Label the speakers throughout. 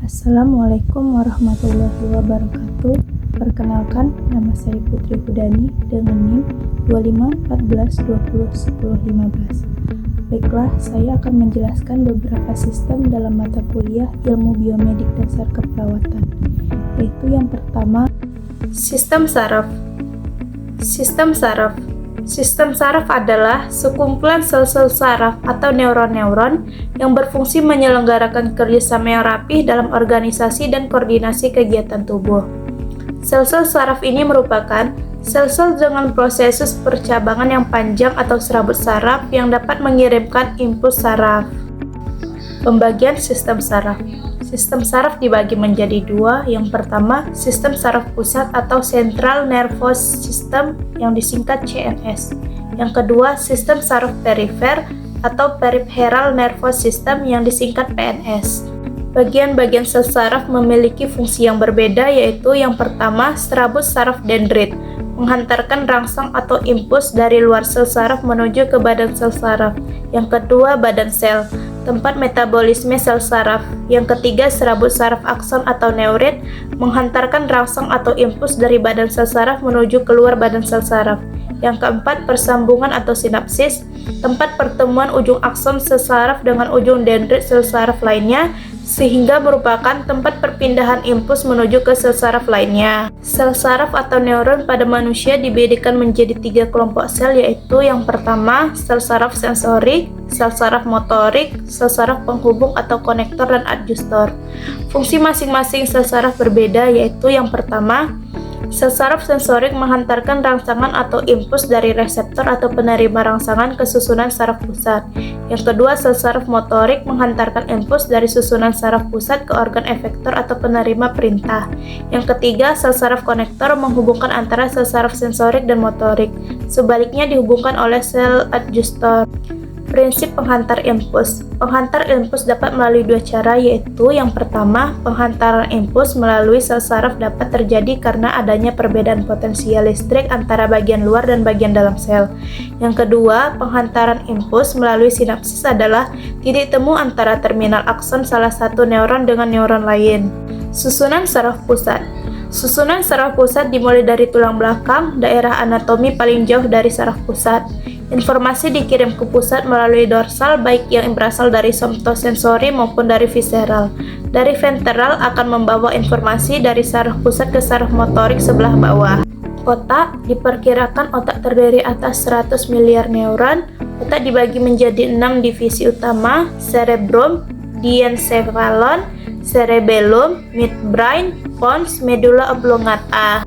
Speaker 1: Assalamualaikum warahmatullahi wabarakatuh. Perkenalkan, nama saya Putri Hudani dengan NIM 2514201015. Baiklah, saya akan menjelaskan beberapa sistem dalam mata kuliah Ilmu Biomedik Dasar Keperawatan, yaitu yang pertama, sistem saraf. Sistem saraf adalah sekumpulan sel-sel saraf atau neuron-neuron yang berfungsi menyelenggarakan kerjasama yang rapih dalam organisasi dan koordinasi kegiatan tubuh. Sel-sel saraf ini merupakan sel-sel dengan proses percabangan yang panjang atau serabut saraf yang dapat mengirimkan impuls saraf. Pembagian sistem saraf. Sistem saraf dibagi menjadi dua. Yang pertama, sistem saraf pusat atau Central Nervous System yang disingkat CNS. Yang kedua, sistem saraf perifer atau Peripheral Nervous System yang disingkat PNS. Bagian-bagian sel saraf memiliki fungsi yang berbeda, yaitu yang pertama, serabut saraf dendrit, menghantarkan rangsang atau impuls dari luar sel saraf menuju ke badan sel saraf. Yang kedua, badan sel, tempat metabolisme sel saraf. Yang ketiga, serabut saraf akson atau neurit, menghantarkan rangsang atau impuls dari badan sel saraf menuju keluar badan sel saraf. Yang keempat, persambungan atau sinapsis, tempat pertemuan ujung akson sel saraf dengan ujung dendrit sel saraf lainnya, sehingga merupakan tempat perpindahan impuls menuju ke sel saraf lainnya. Sel saraf atau neuron pada manusia dibedakan menjadi 3 kelompok sel, yaitu yang pertama, sel saraf sensorik, sel saraf motorik, sel saraf penghubung atau konektor dan adjustor. Fungsi masing-masing sel saraf berbeda, yaitu yang pertama, sel saraf sensorik menghantarkan rangsangan atau impuls dari reseptor atau penerima rangsangan ke susunan saraf pusat. Yang kedua, sel saraf motorik menghantarkan impuls dari susunan saraf pusat ke organ efektor atau penerima perintah. Yang ketiga, sel saraf konektor menghubungkan antara sel saraf sensorik dan motorik. Sebaliknya dihubungkan oleh sel adjustor. Prinsip penghantar impuls. Penghantar impuls dapat melalui dua cara, yaitu yang pertama, penghantaran impuls melalui sel saraf dapat terjadi karena adanya perbedaan potensial listrik antara bagian luar dan bagian dalam sel. Yang kedua, penghantaran impuls melalui sinapsis adalah titik temu antara terminal akson salah satu neuron dengan neuron lain. Susunan saraf pusat. Susunan saraf pusat dimulai dari tulang belakang, daerah anatomi paling jauh dari saraf pusat. Informasi dikirim ke pusat melalui dorsal, baik yang berasal dari somatosensori maupun dari visceral. Dari ventral akan membawa informasi dari saraf pusat ke saraf motorik sebelah bawah. Otak, diperkirakan otak terdiri atas 100 miliar neuron. Otak dibagi menjadi 6 divisi utama: cerebrum, diencephalon, cerebellum, midbrain, pons, medulla oblongata.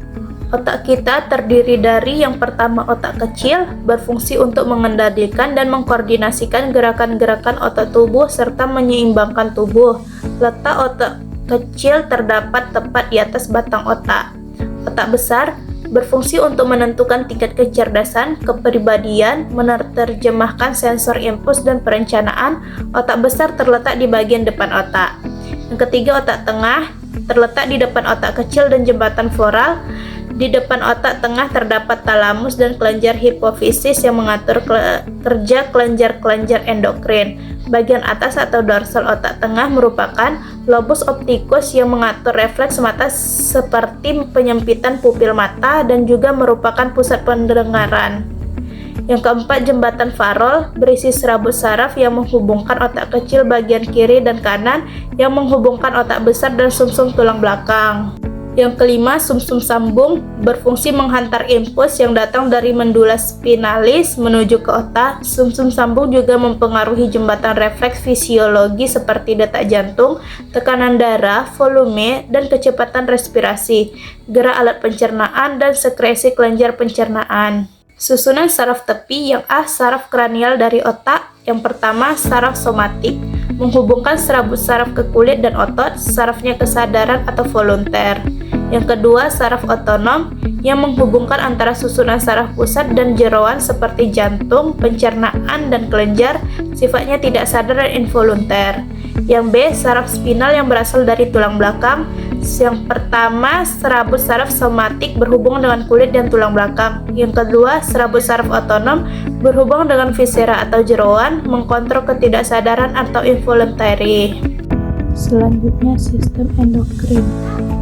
Speaker 1: Otak kita terdiri dari yang pertama, otak kecil, berfungsi untuk mengendalikan dan mengkoordinasikan gerakan-gerakan otot tubuh serta menyeimbangkan tubuh. Letak otak kecil terdapat tepat di atas batang otak. Otak besar berfungsi untuk menentukan tingkat kecerdasan, kepribadian, menerjemahkan sensor impuls dan perencanaan. Otak besar terletak di bagian depan otak. Yang ketiga, otak tengah terletak di depan otak kecil dan jembatan floral. Di depan otak tengah terdapat talamus dan kelenjar hipofisis yang mengatur kerja kelenjar-kelenjar endokrin. Bagian atas atau dorsal otak tengah merupakan lobus opticus yang mengatur refleks mata seperti penyempitan pupil mata dan juga merupakan pusat pendengaran. Yang keempat, jembatan Farol berisi serabut saraf yang menghubungkan otak kecil bagian kiri dan kanan yang menghubungkan otak besar dan sumsum tulang belakang. Yang kelima, sumsum sambung berfungsi menghantar impuls yang datang dari medulla spinalis menuju ke otak. Sumsum sambung juga mempengaruhi jembatan refleks fisiologi seperti detak jantung, tekanan darah, volume, dan kecepatan respirasi, gerak alat pencernaan, dan sekresi kelenjar pencernaan. Susunan saraf tepi. Yang A, saraf kranial dari otak. Yang pertama, saraf somatik, menghubungkan serabut saraf ke kulit dan otot, sarafnya kesadaran atau volunter. Yang kedua, saraf otonom yang menghubungkan antara susunan saraf pusat dan jeroan seperti jantung, pencernaan, dan kelenjar, sifatnya tidak sadar dan involunter. Yang B, saraf spinal yang berasal dari tulang belakang. Yang pertama, serabut saraf somatik berhubung dengan kulit dan tulang belakang. Yang kedua, serabut saraf otonom berhubung dengan viscera atau jeroan, mengkontrol ketidaksadaran atau involuntary. Selanjutnya, sistem endokrin.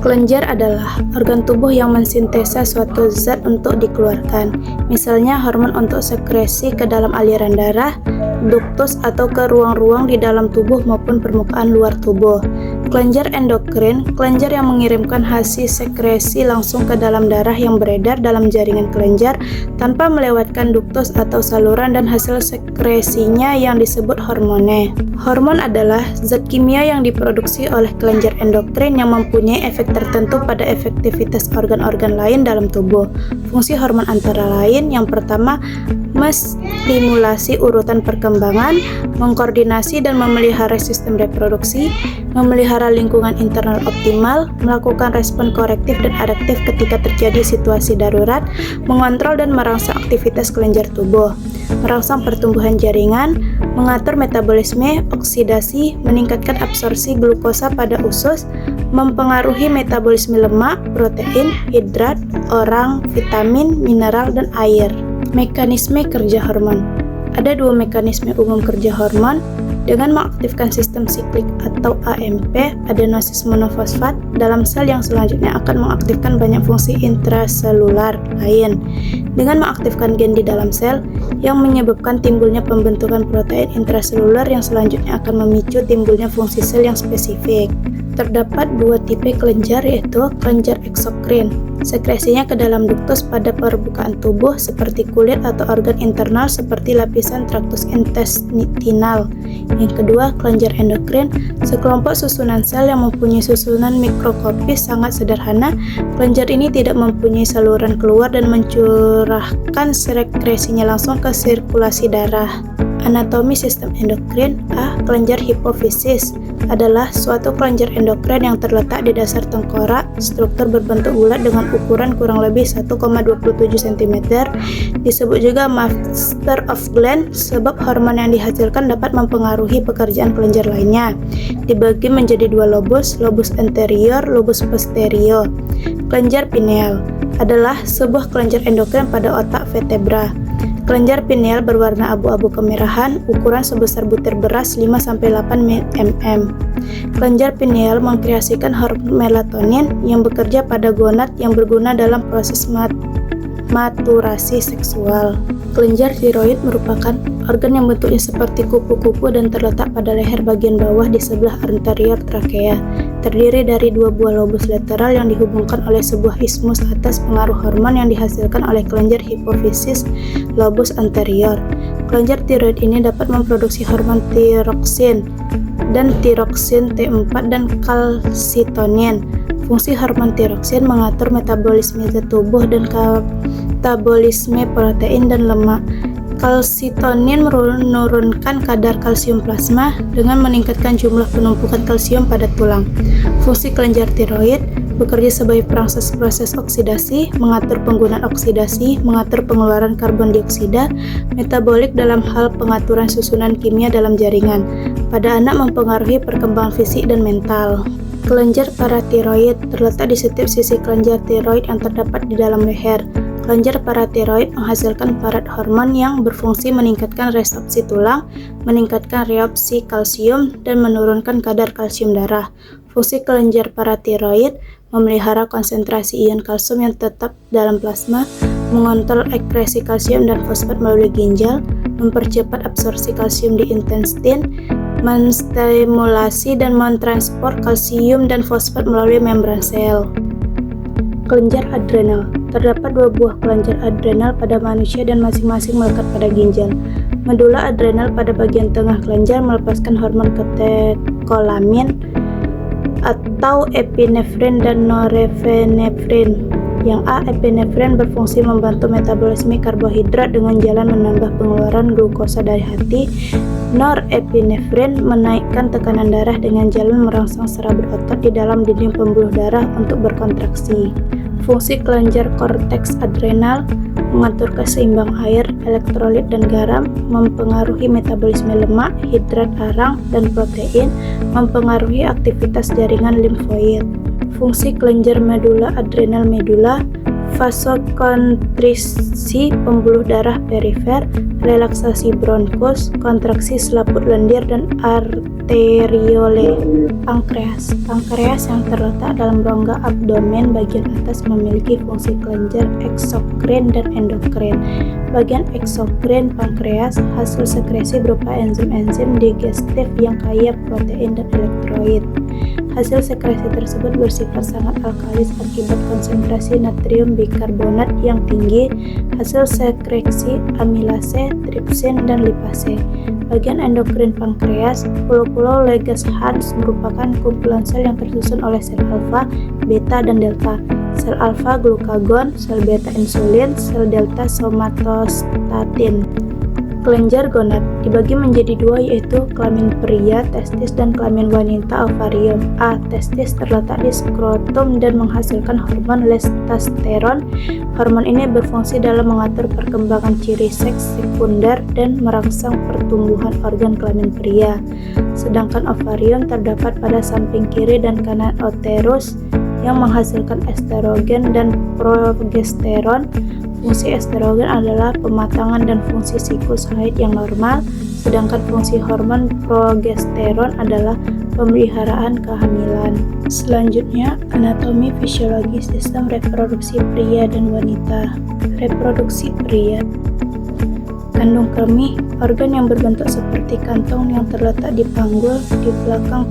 Speaker 1: Kelenjar adalah organ tubuh yang mensintesa suatu zat untuk dikeluarkan, misalnya hormon untuk sekresi ke dalam aliran darah, duktus atau ke ruang-ruang di dalam tubuh maupun permukaan luar tubuh. Kelenjar endokrin, kelenjar yang mengirimkan hasil sekresi langsung ke dalam darah yang beredar dalam jaringan kelenjar tanpa melewatkan duktus atau saluran, dan hasil sekresinya yang disebut hormone. Hormon adalah zat kimia yang diproduksi oleh kelenjar endokrin yang mempunyai efek tertentu pada efektivitas organ-organ lain dalam tubuh. Fungsi hormon antara lain, yang pertama, menstimulasi urutan perkembangan, mengkoordinasi dan memelihara sistem reproduksi, memelihara lingkungan internal optimal, melakukan respon korektif dan adaptif ketika terjadi situasi darurat, mengontrol dan merangsang aktivitas kelenjar tubuh, merangsang pertumbuhan jaringan, mengatur metabolisme, oksidasi, meningkatkan absorpsi glukosa pada usus, mempengaruhi metabolisme lemak, protein, hidrat, orang, vitamin, mineral, dan air. Mekanisme kerja hormon. Ada dua mekanisme umum kerja hormon. Dengan mengaktifkan sistem siklik atau AMP, adenosis monofosfat, dalam sel yang selanjutnya akan mengaktifkan banyak fungsi intraselular lain. Dengan mengaktifkan gen di dalam sel, yang menyebabkan timbulnya pembentukan protein intraselular yang selanjutnya akan memicu timbulnya fungsi sel yang spesifik. Terdapat dua tipe kelenjar, yaitu kelenjar eksokrin. Sekresinya ke dalam duktus pada permukaan tubuh seperti kulit atau organ internal seperti lapisan traktus intestinal. Yang kedua, kelenjar endokrin, sekelompok susunan sel yang mempunyai susunan mikroskopis sangat sederhana. Kelenjar ini tidak mempunyai saluran keluar dan mencurahkan sekresinya langsung ke sirkulasi darah. Anatomi sistem endokrin. A. Kelenjar hipofisis adalah suatu kelenjar endokrin yang terletak di dasar tengkorak, struktur berbentuk bulat dengan ukuran kurang lebih 1,27 cm. Disebut juga master of gland sebab hormon yang dihasilkan dapat mempengaruhi pekerjaan kelenjar lainnya. Dibagi menjadi dua lobus, lobus anterior, lobus posterior. Kelenjar pineal adalah sebuah kelenjar endokrin pada otak vertebra. Kelenjar pineal berwarna abu-abu kemerahan, ukuran sebesar butir beras 5-8 mm. Kelenjar pineal mengkreasikan hormon melatonin yang bekerja pada gonad yang berguna dalam proses maturasi seksual. Kelenjar tiroid merupakan organ yang bentuknya seperti kupu-kupu dan terletak pada leher bagian bawah di sebelah anterior trakea. Terdiri dari dua buah lobus lateral yang dihubungkan oleh sebuah isthmus atas pengaruh hormon yang dihasilkan oleh kelenjar hipofisis lobus anterior. Kelenjar tiroid ini dapat memproduksi hormon tiroksin dan tiroksin T4 dan kalsitonin. Fungsi hormon tiroksin mengatur metabolisme zat tubuh dan metabolisme protein dan lemak. Kalsitonin menurunkan kadar kalsium plasma dengan meningkatkan jumlah penumpukan kalsium pada tulang. Fungsi kelenjar tiroid bekerja sebagai proses oksidasi, mengatur penggunaan oksidasi, mengatur pengeluaran karbon dioksida, metabolik dalam hal pengaturan susunan kimia dalam jaringan. Pada anak mempengaruhi perkembangan fisik dan mental. Kelenjar paratiroid terletak di setiap sisi kelenjar tiroid yang terdapat di dalam leher. Kelenjar paratiroid menghasilkan parat hormon yang berfungsi meningkatkan resorpsi tulang, meningkatkan reabsorpsi kalsium, dan menurunkan kadar kalsium darah. Fungsi kelenjar paratiroid memelihara konsentrasi ion kalsium yang tetap dalam plasma, mengontrol ekskresi kalsium dan fosfat melalui ginjal, mempercepat absorpsi kalsium di intestin, menstimulasi dan mentransport kalsium dan fosfat melalui membran sel. Kelenjar adrenal. Terdapat dua buah kelenjar adrenal pada manusia dan masing-masing melekat pada ginjal. Medula adrenal pada bagian tengah kelenjar melepaskan hormon katekolamin atau epinefrin dan norepinefrin. Yang A. Epinefrin berfungsi membantu metabolisme karbohidrat dengan jalan menambah pengeluaran glukosa dari hati. Norepinefrin menaikkan tekanan darah dengan jalan merangsang serabut otot di dalam dinding pembuluh darah untuk berkontraksi. Fungsi kelenjar korteks adrenal mengatur keseimbangan air, elektrolit, dan garam, mempengaruhi metabolisme lemak, hidrat, arang, dan protein, mempengaruhi aktivitas jaringan limfoid. Fungsi kelenjar medula adrenal medula, vasokonstriksi pembuluh darah perifer, relaksasi bronkus, kontraksi selaput lendir dan arteriole. Pankreas. Pankreas yang terletak dalam rongga abdomen bagian atas memiliki fungsi kelenjar eksokrin dan endokrin. Bagian eksokrin pankreas hasil sekresi berupa enzim-enzim digestif yang kaya protein dan elektrolit. Hasil sekresi tersebut bersifat sangat alkalis akibat konsentrasi natrium bikarbonat yang tinggi. Hasil sekresi amilase, tripsin, dan lipase. Bagian endokrin pankreas, pulau-pulau Langerhans merupakan kumpulan sel yang tersusun oleh sel alfa, beta, dan delta. Sel alfa glukagon, sel beta insulin, sel delta somatostatin. Kelenjar gonad dibagi menjadi dua, yaitu kelamin pria testis dan kelamin wanita ovarium. A. Testis terletak di skrotum dan menghasilkan hormon testosteron. Hormon ini berfungsi dalam mengatur perkembangan ciri seks sekunder dan merangsang pertumbuhan organ kelamin pria. Sedangkan ovarium terdapat pada samping kiri dan kanan uterus yang menghasilkan estrogen dan progesteron. Fungsi estrogen adalah pematangan dan fungsi siklus haid yang normal, sedangkan fungsi hormon progesteron adalah pemeliharaan kehamilan. Selanjutnya, anatomi fisiologi sistem reproduksi pria dan wanita. Reproduksi pria. Kandung kemih, organ yang berbentuk seperti kantong yang terletak di panggul di belakang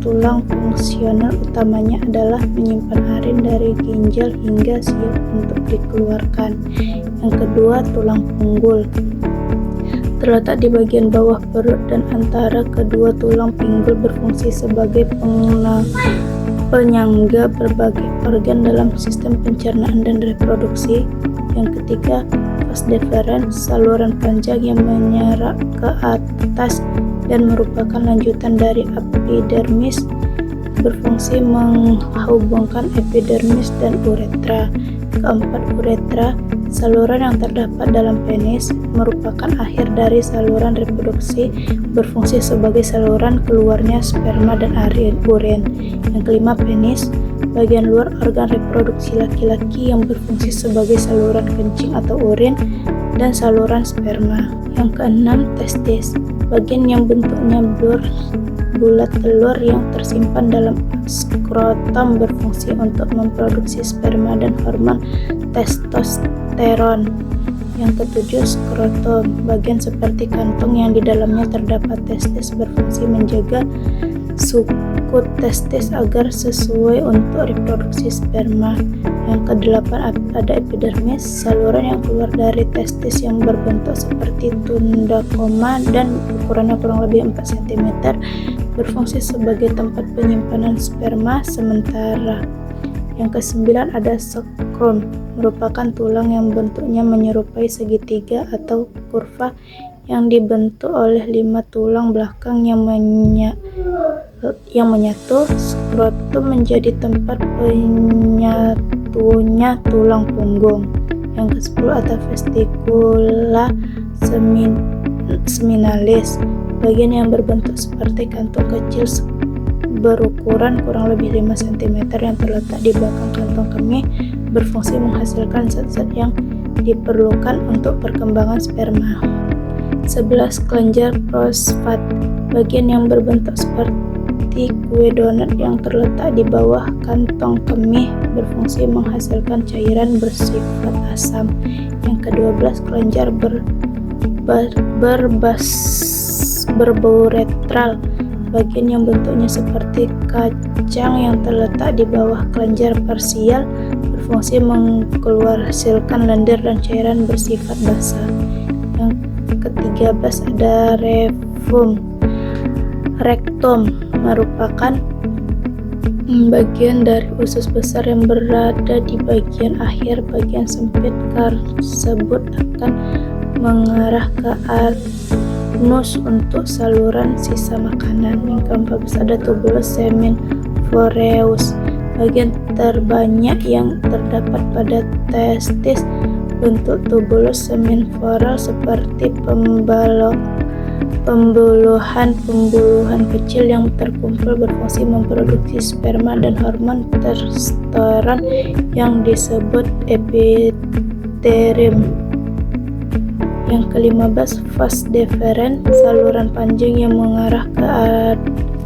Speaker 1: tulang fungsional utamanya adalah menyimpan arin dari ginjal hingga siap untuk dikeluarkan. Yang kedua, tulang punggul. Terletak di bagian bawah perut dan antara kedua tulang pinggul, berfungsi sebagai penyangga berbagai organ dalam sistem pencernaan dan reproduksi. Yang ketiga, vas deferens, saluran panjang yang menyerap ke atas dan merupakan lanjutan dari epidermis, berfungsi menghubungkan epidermis dan uretra. Keempat, uretra, saluran yang terdapat dalam penis, merupakan akhir dari saluran reproduksi, berfungsi sebagai saluran keluarnya sperma dan urin. Yang kelima, penis, bagian luar organ reproduksi laki-laki yang berfungsi sebagai saluran kencing atau urin dan saluran sperma. Yang keenam, testis, bagian yang bentuknya bulat telur yang tersimpan dalam skrotum, berfungsi untuk memproduksi sperma dan hormon testosteron. Yang ketujuh, skrotum, bagian seperti kantong yang di dalamnya terdapat testis, berfungsi menjaga suku testis agar sesuai untuk reproduksi sperma. Yang kedelapan, ada epidermis, saluran yang keluar dari testis yang berbentuk seperti tunda koma dan ukurannya kurang lebih 4 cm, berfungsi sebagai tempat penyimpanan sperma sementara. Yang kesembilan, ada skrum, merupakan tulang yang bentuknya menyerupai segitiga atau kurva yang dibentuk oleh 5 tulang belakang yang menyatu. Skrotum menjadi tempat penyatunya tulang punggung. Yang ke-10 ada vesicula seminalis, bagian yang berbentuk seperti kantung kecil berukuran kurang lebih 5 cm yang terletak di belakang kantong kemih, berfungsi menghasilkan zat-zat yang diperlukan untuk perkembangan sperma. 11. Kelenjar prostat, bagian yang berbentuk seperti kue donat yang terletak di bawah kantong kemih, berfungsi menghasilkan cairan bersifat asam. Yang ke-12. Kelenjar berbauretral, bagian yang bentuknya seperti kacang yang terletak di bawah kelenjar parsial, berfungsi menghasilkan lendir dan cairan bersifat basah. Yang ke-13 ada rektum, merupakan bagian dari usus besar yang berada di bagian akhir. Bagian sempit tersebut akan mengarah ke anus untuk saluran sisa makanan. Yang ke-14 ada tubulus seminiferus, bagian terbanyak yang terdapat pada testis. Bentuk tubulus seminiferal seperti pembalok Pembuluhan-pembuluhan kecil yang terkumpul berfungsi memproduksi sperma dan hormon testosteron yang disebut epithelium. Yang ke-15, vas deferens, saluran panjang yang mengarah ke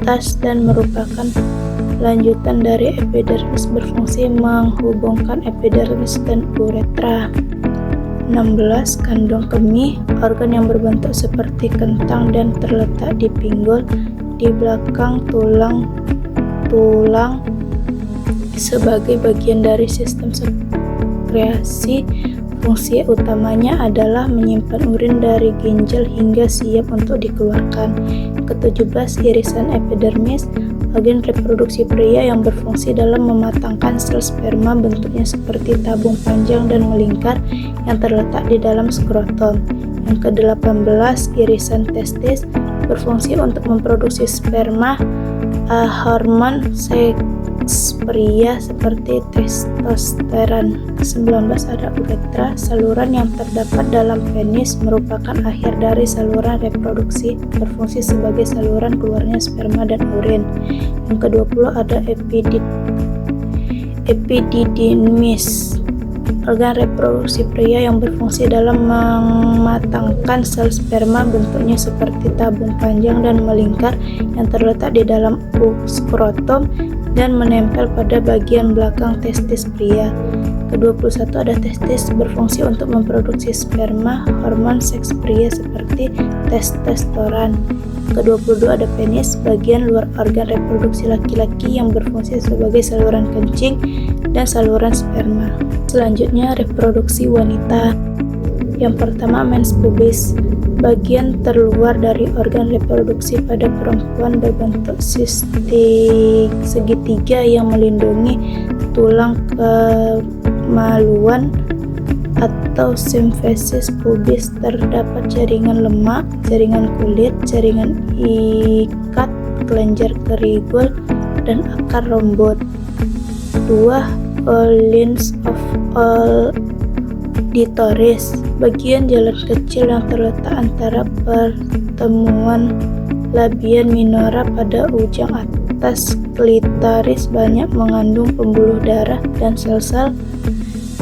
Speaker 1: atas dan merupakan lanjutan dari epidermis, berfungsi menghubungkan epidermis dan uretra. 16. Kandung kemih, organ yang berbentuk seperti kentang dan terletak di pinggul di belakang tulang sebagai bagian dari sistem sekresi. Fungsi utamanya adalah menyimpan urin dari ginjal hingga siap untuk dikeluarkan. Ke-17. Irisan epidermis, organ reproduksi pria yang berfungsi dalam mematangkan sel sperma, bentuknya seperti tabung panjang dan melingkar yang terletak di dalam skrotum. Yang ke-18. Irisan testis, berfungsi untuk memproduksi sperma, hormon seks pria seperti testosteron. Ke-19. Ada uretra, saluran yang terdapat dalam penis, merupakan akhir dari saluran reproduksi, berfungsi sebagai saluran keluarnya sperma dan urin. Yang ke-20. Ada epididymis, organ reproduksi pria yang berfungsi dalam mematangkan sel sperma, bentuknya seperti tabung panjang dan melingkar yang terletak di dalam skrotum dan menempel pada bagian belakang testis pria. Ke-21. Ada testis, berfungsi untuk memproduksi sperma, hormon seks pria seperti testosteron. Ke-22. Ada penis, bagian luar organ reproduksi laki-laki yang berfungsi sebagai saluran kencing dan saluran sperma. Selanjutnya, reproduksi wanita. Yang pertama, mens pubis, bagian terluar dari organ reproduksi pada perempuan, berbentuk segitiga yang melindungi tulang kemaluan atau simfisis pubis. Terdapat jaringan lemak, jaringan kulit, jaringan ikat, kelenjar kerigul, dan akar rambut. 2. Lines of auditoris, bagian jalan kecil yang terletak antara pertemuan labia minora pada ujung atas klitoris, banyak mengandung pembuluh darah dan sel-sel.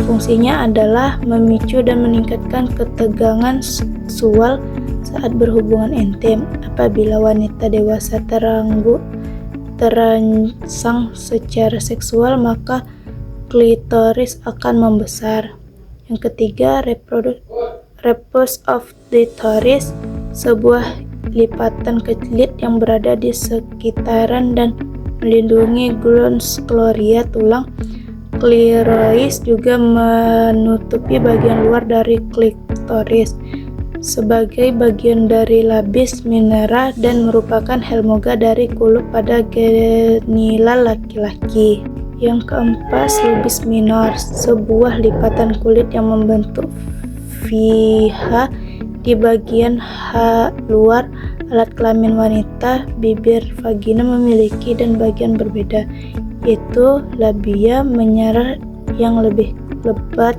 Speaker 1: Fungsinya adalah memicu dan meningkatkan ketegangan seksual saat berhubungan intim. Apabila wanita dewasa terangsang secara seksual, maka klitoris akan membesar. Yang ketiga, repose of clitoris, sebuah lipatan kelit yang berada di sekitaran dan melindungi glans gloria tulang. Klitoris juga menutupi bagian luar dari klitoris sebagai bagian dari labis minora dan merupakan helmoga dari kulup pada genital laki-laki. Yang keempat, lubis minor, sebuah lipatan kulit yang membentuk fiha di bagian luar alat kelamin wanita. Bibir vagina memiliki dan bagian berbeda, yaitu labia menyerah yang lebih lebat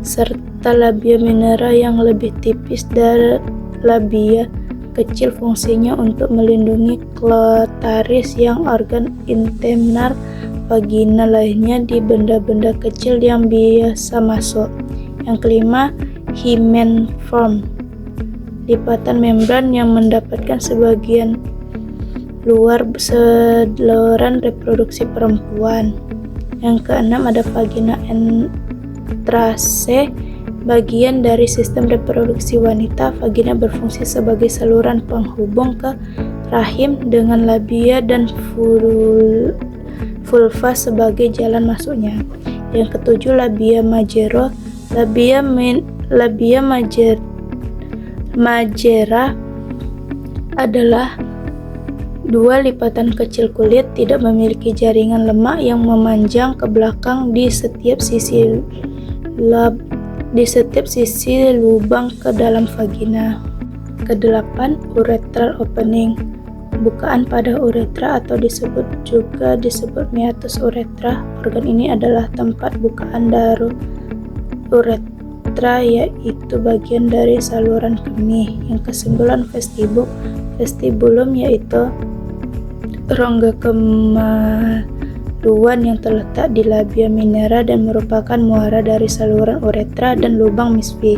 Speaker 1: serta labia minora yang lebih tipis dari labia kecil. Fungsinya untuk melindungi klitoris yang organ intimar vagina lainnya di benda-benda kecil yang biasa masuk. Yang kelima, hymenform, lipatan membran yang mendapatkan sebagian luar saluran reproduksi perempuan. Yang keenam, ada vagina entrance, bagian dari sistem reproduksi wanita. Vagina berfungsi sebagai saluran penghubung ke rahim dengan labia dan vulva sebagai jalan masuknya. Yang ketujuh, labia majero. Labia majera adalah dua lipatan kecil kulit, tidak memiliki jaringan lemak yang memanjang ke belakang di setiap sisi lubang ke dalam vagina. Kedelapan, urethral opening, bukaan pada uretra atau juga disebut meatus uretra. Organ ini adalah tempat bukaan daru uretra uretra yaitu bagian dari saluran kemih. Yang ke-9 vestibulum yaitu rongga kemaluan yang terletak di labia minora dan merupakan muara dari saluran uretra dan lubang misfi.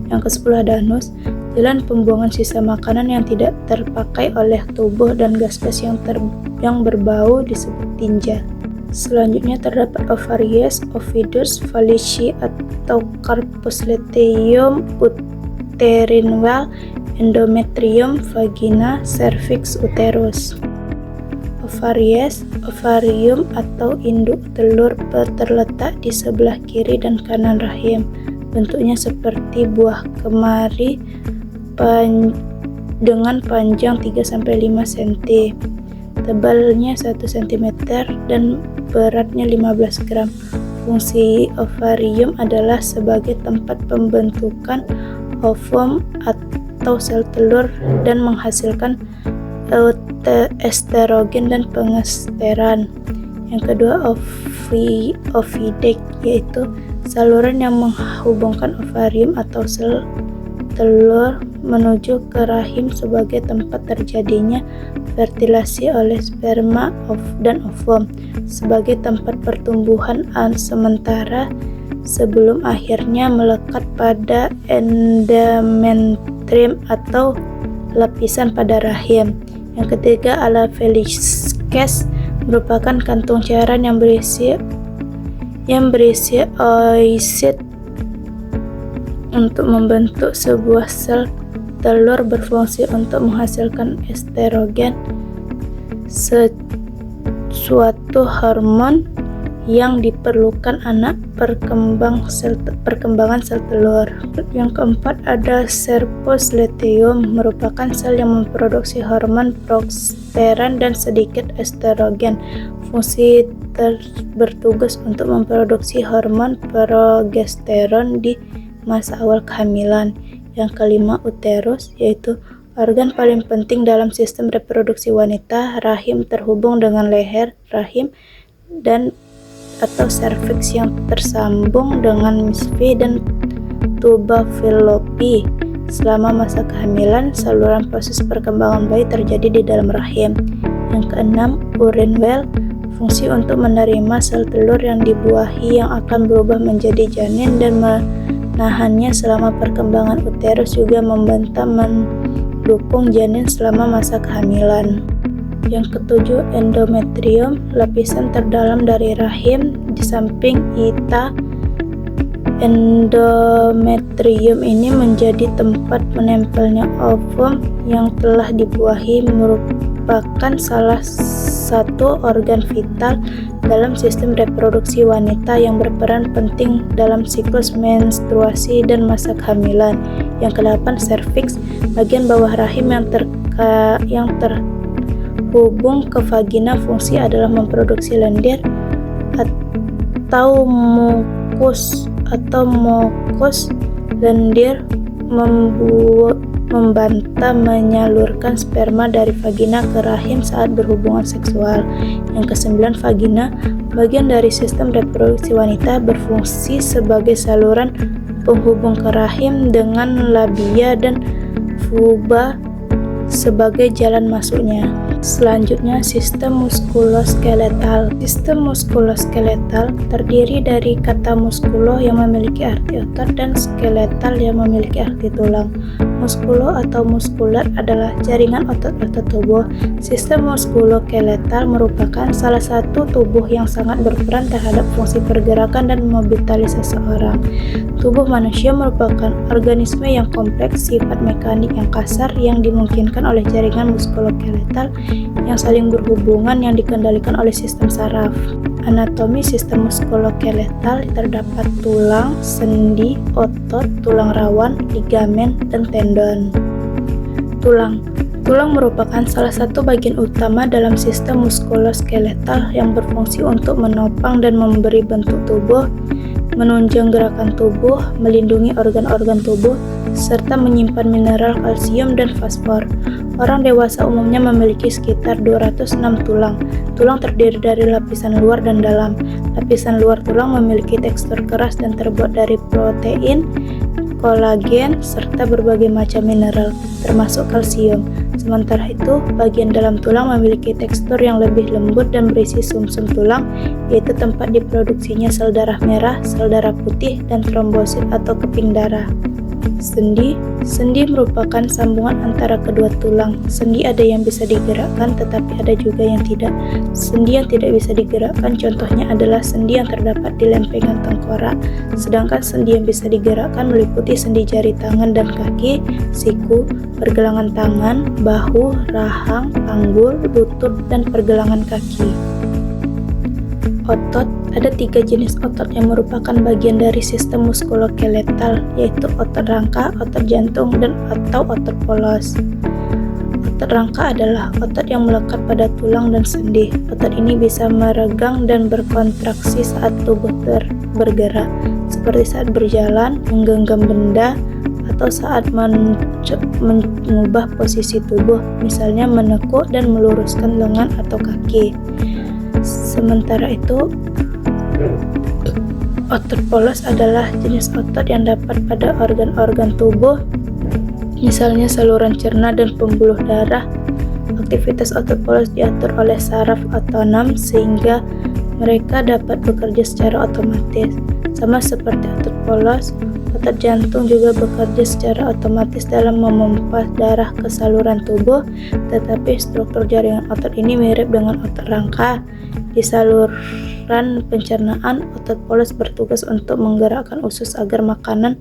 Speaker 1: Yang ke-10 ada anus, jalan pembuangan sisa makanan yang tidak terpakai oleh tubuh dan gas-gas yang berbau disebut tinja. Selanjutnya terdapat ovaries, ovidus, fallici atau corpus luteum, uterine well, endometrium, vagina, cervix, uterus. Ovaries, ovarium atau induk telur terletak di sebelah kiri dan kanan rahim. Bentuknya seperti buah kemari dengan panjang 3-5 cm, tebalnya 1 cm dan beratnya 15 gram. Fungsi ovarium adalah sebagai tempat pembentukan ovum atau sel telur dan menghasilkan estrogen dan progesteron. Yang kedua oviduct yaitu saluran yang menghubungkan ovarium atau sel telur menuju ke rahim sebagai tempat terjadinya fertilasi oleh sperma dan ovum, sebagai tempat pertumbuhan sementara sebelum akhirnya melekat pada endometrium atau lapisan pada rahim. Yang ketiga ala Felix merupakan kantung cairan yang berisi oosit untuk membentuk sebuah sel telur berfungsi untuk menghasilkan estrogen, suatu hormon yang diperlukan anak perkembangan sel telur. Yang keempat ada corpus luteum, merupakan sel yang memproduksi hormon progesteron dan sedikit estrogen. Fungsi bertugas untuk memproduksi hormon progesteron di masa awal kehamilan. Yang kelima uterus, yaitu organ paling penting dalam sistem reproduksi wanita. Rahim terhubung dengan leher rahim dan atau serviks yang tersambung dengan misfi dan tuba fallopi. Selama masa kehamilan, saluran proses perkembangan bayi terjadi di dalam rahim. Yang keenam urine well, fungsi untuk menerima sel telur yang dibuahi yang akan berubah menjadi janin dan menahannya selama perkembangan. Uterus juga mendukung janin selama masa kehamilan. Yang ketujuh endometrium, lapisan terdalam dari rahim di samping ita. Endometrium ini menjadi tempat menempelnya ovum yang telah dibuahi, merupakan salah satu organ vital dalam sistem reproduksi wanita yang berperan penting dalam siklus menstruasi dan masa kehamilan. Yang kedelapan serviks, bagian bawah rahim yang terhubung ke vagina. Fungsi adalah memproduksi lendir atau mukus lendir membantah menyalurkan sperma dari vagina ke rahim saat berhubungan seksual. Yang kesembilan vagina, bagian dari sistem reproduksi wanita, berfungsi sebagai saluran penghubung ke rahim dengan labia dan vulva sebagai jalan masuknya. Selanjutnya sistem muskuloskeletal. Sistem muskuloskeletal terdiri dari kata muskulo yang memiliki arti otot dan skeletal yang memiliki arti tulang. Muskulo atau muskuler adalah jaringan otot-otot tubuh. Sistem muskuloskeletal merupakan salah satu tubuh yang sangat berperan terhadap fungsi pergerakan dan mobilitas seseorang. Tubuh manusia merupakan organisme yang kompleks, sifat mekanik yang kasar yang dimungkinkan oleh jaringan muskuloskeletal yang saling berhubungan yang dikendalikan oleh sistem saraf. Anatomi sistem muskuloskeletal terdapat tulang, sendi, otot, tulang rawan, ligamen, dan tendon. Tulang merupakan salah satu bagian utama dalam sistem muskuloskeletal yang berfungsi untuk menopang dan memberi bentuk tubuh, menunjang gerakan tubuh, melindungi organ-organ tubuh, serta menyimpan mineral kalsium dan fosfor. Orang dewasa umumnya memiliki sekitar 206 tulang. Tulang terdiri dari lapisan luar dan dalam. Lapisan luar tulang memiliki tekstur keras dan terbuat dari protein, kolagen, serta berbagai macam mineral, termasuk kalsium. Sementara itu, bagian dalam tulang memiliki tekstur yang lebih lembut dan berisi sumsum tulang, yaitu tempat diproduksinya sel darah merah, sel darah putih, dan trombosit atau keping darah. Sendi merupakan sambungan antara kedua tulang. Sendi ada yang bisa digerakkan, tetapi ada juga yang tidak. Sendi yang tidak bisa digerakkan contohnya adalah sendi yang terdapat di lempengan tengkorak. Sedangkan sendi yang bisa digerakkan meliputi sendi jari tangan dan kaki, siku, pergelangan tangan, bahu, rahang, panggul, lutut, dan pergelangan kaki. Otot. Ada 3 jenis otot yang merupakan bagian dari sistem muskuloskeletal, yaitu otot rangka, otot jantung, dan atau otot polos. Otot rangka adalah otot yang melekat pada tulang dan sendi. Otot ini bisa meregang dan berkontraksi saat tubuh bergerak, seperti saat berjalan, menggenggam benda, atau saat mengubah posisi tubuh, misalnya menekuk dan meluruskan lengan atau kaki. Sementara itu, otot polos adalah jenis otot yang dapat pada organ-organ tubuh, misalnya saluran cerna dan pembuluh darah. Aktivitas otot polos diatur oleh saraf otonom sehingga mereka dapat bekerja secara otomatis. Sama seperti otot polos, otot jantung juga bekerja secara otomatis dalam memompa darah ke saluran tubuh, tetapi struktur jaringan otot ini mirip dengan otot rangka. Di saluran pencernaan, otot polos bertugas untuk menggerakkan usus agar makanan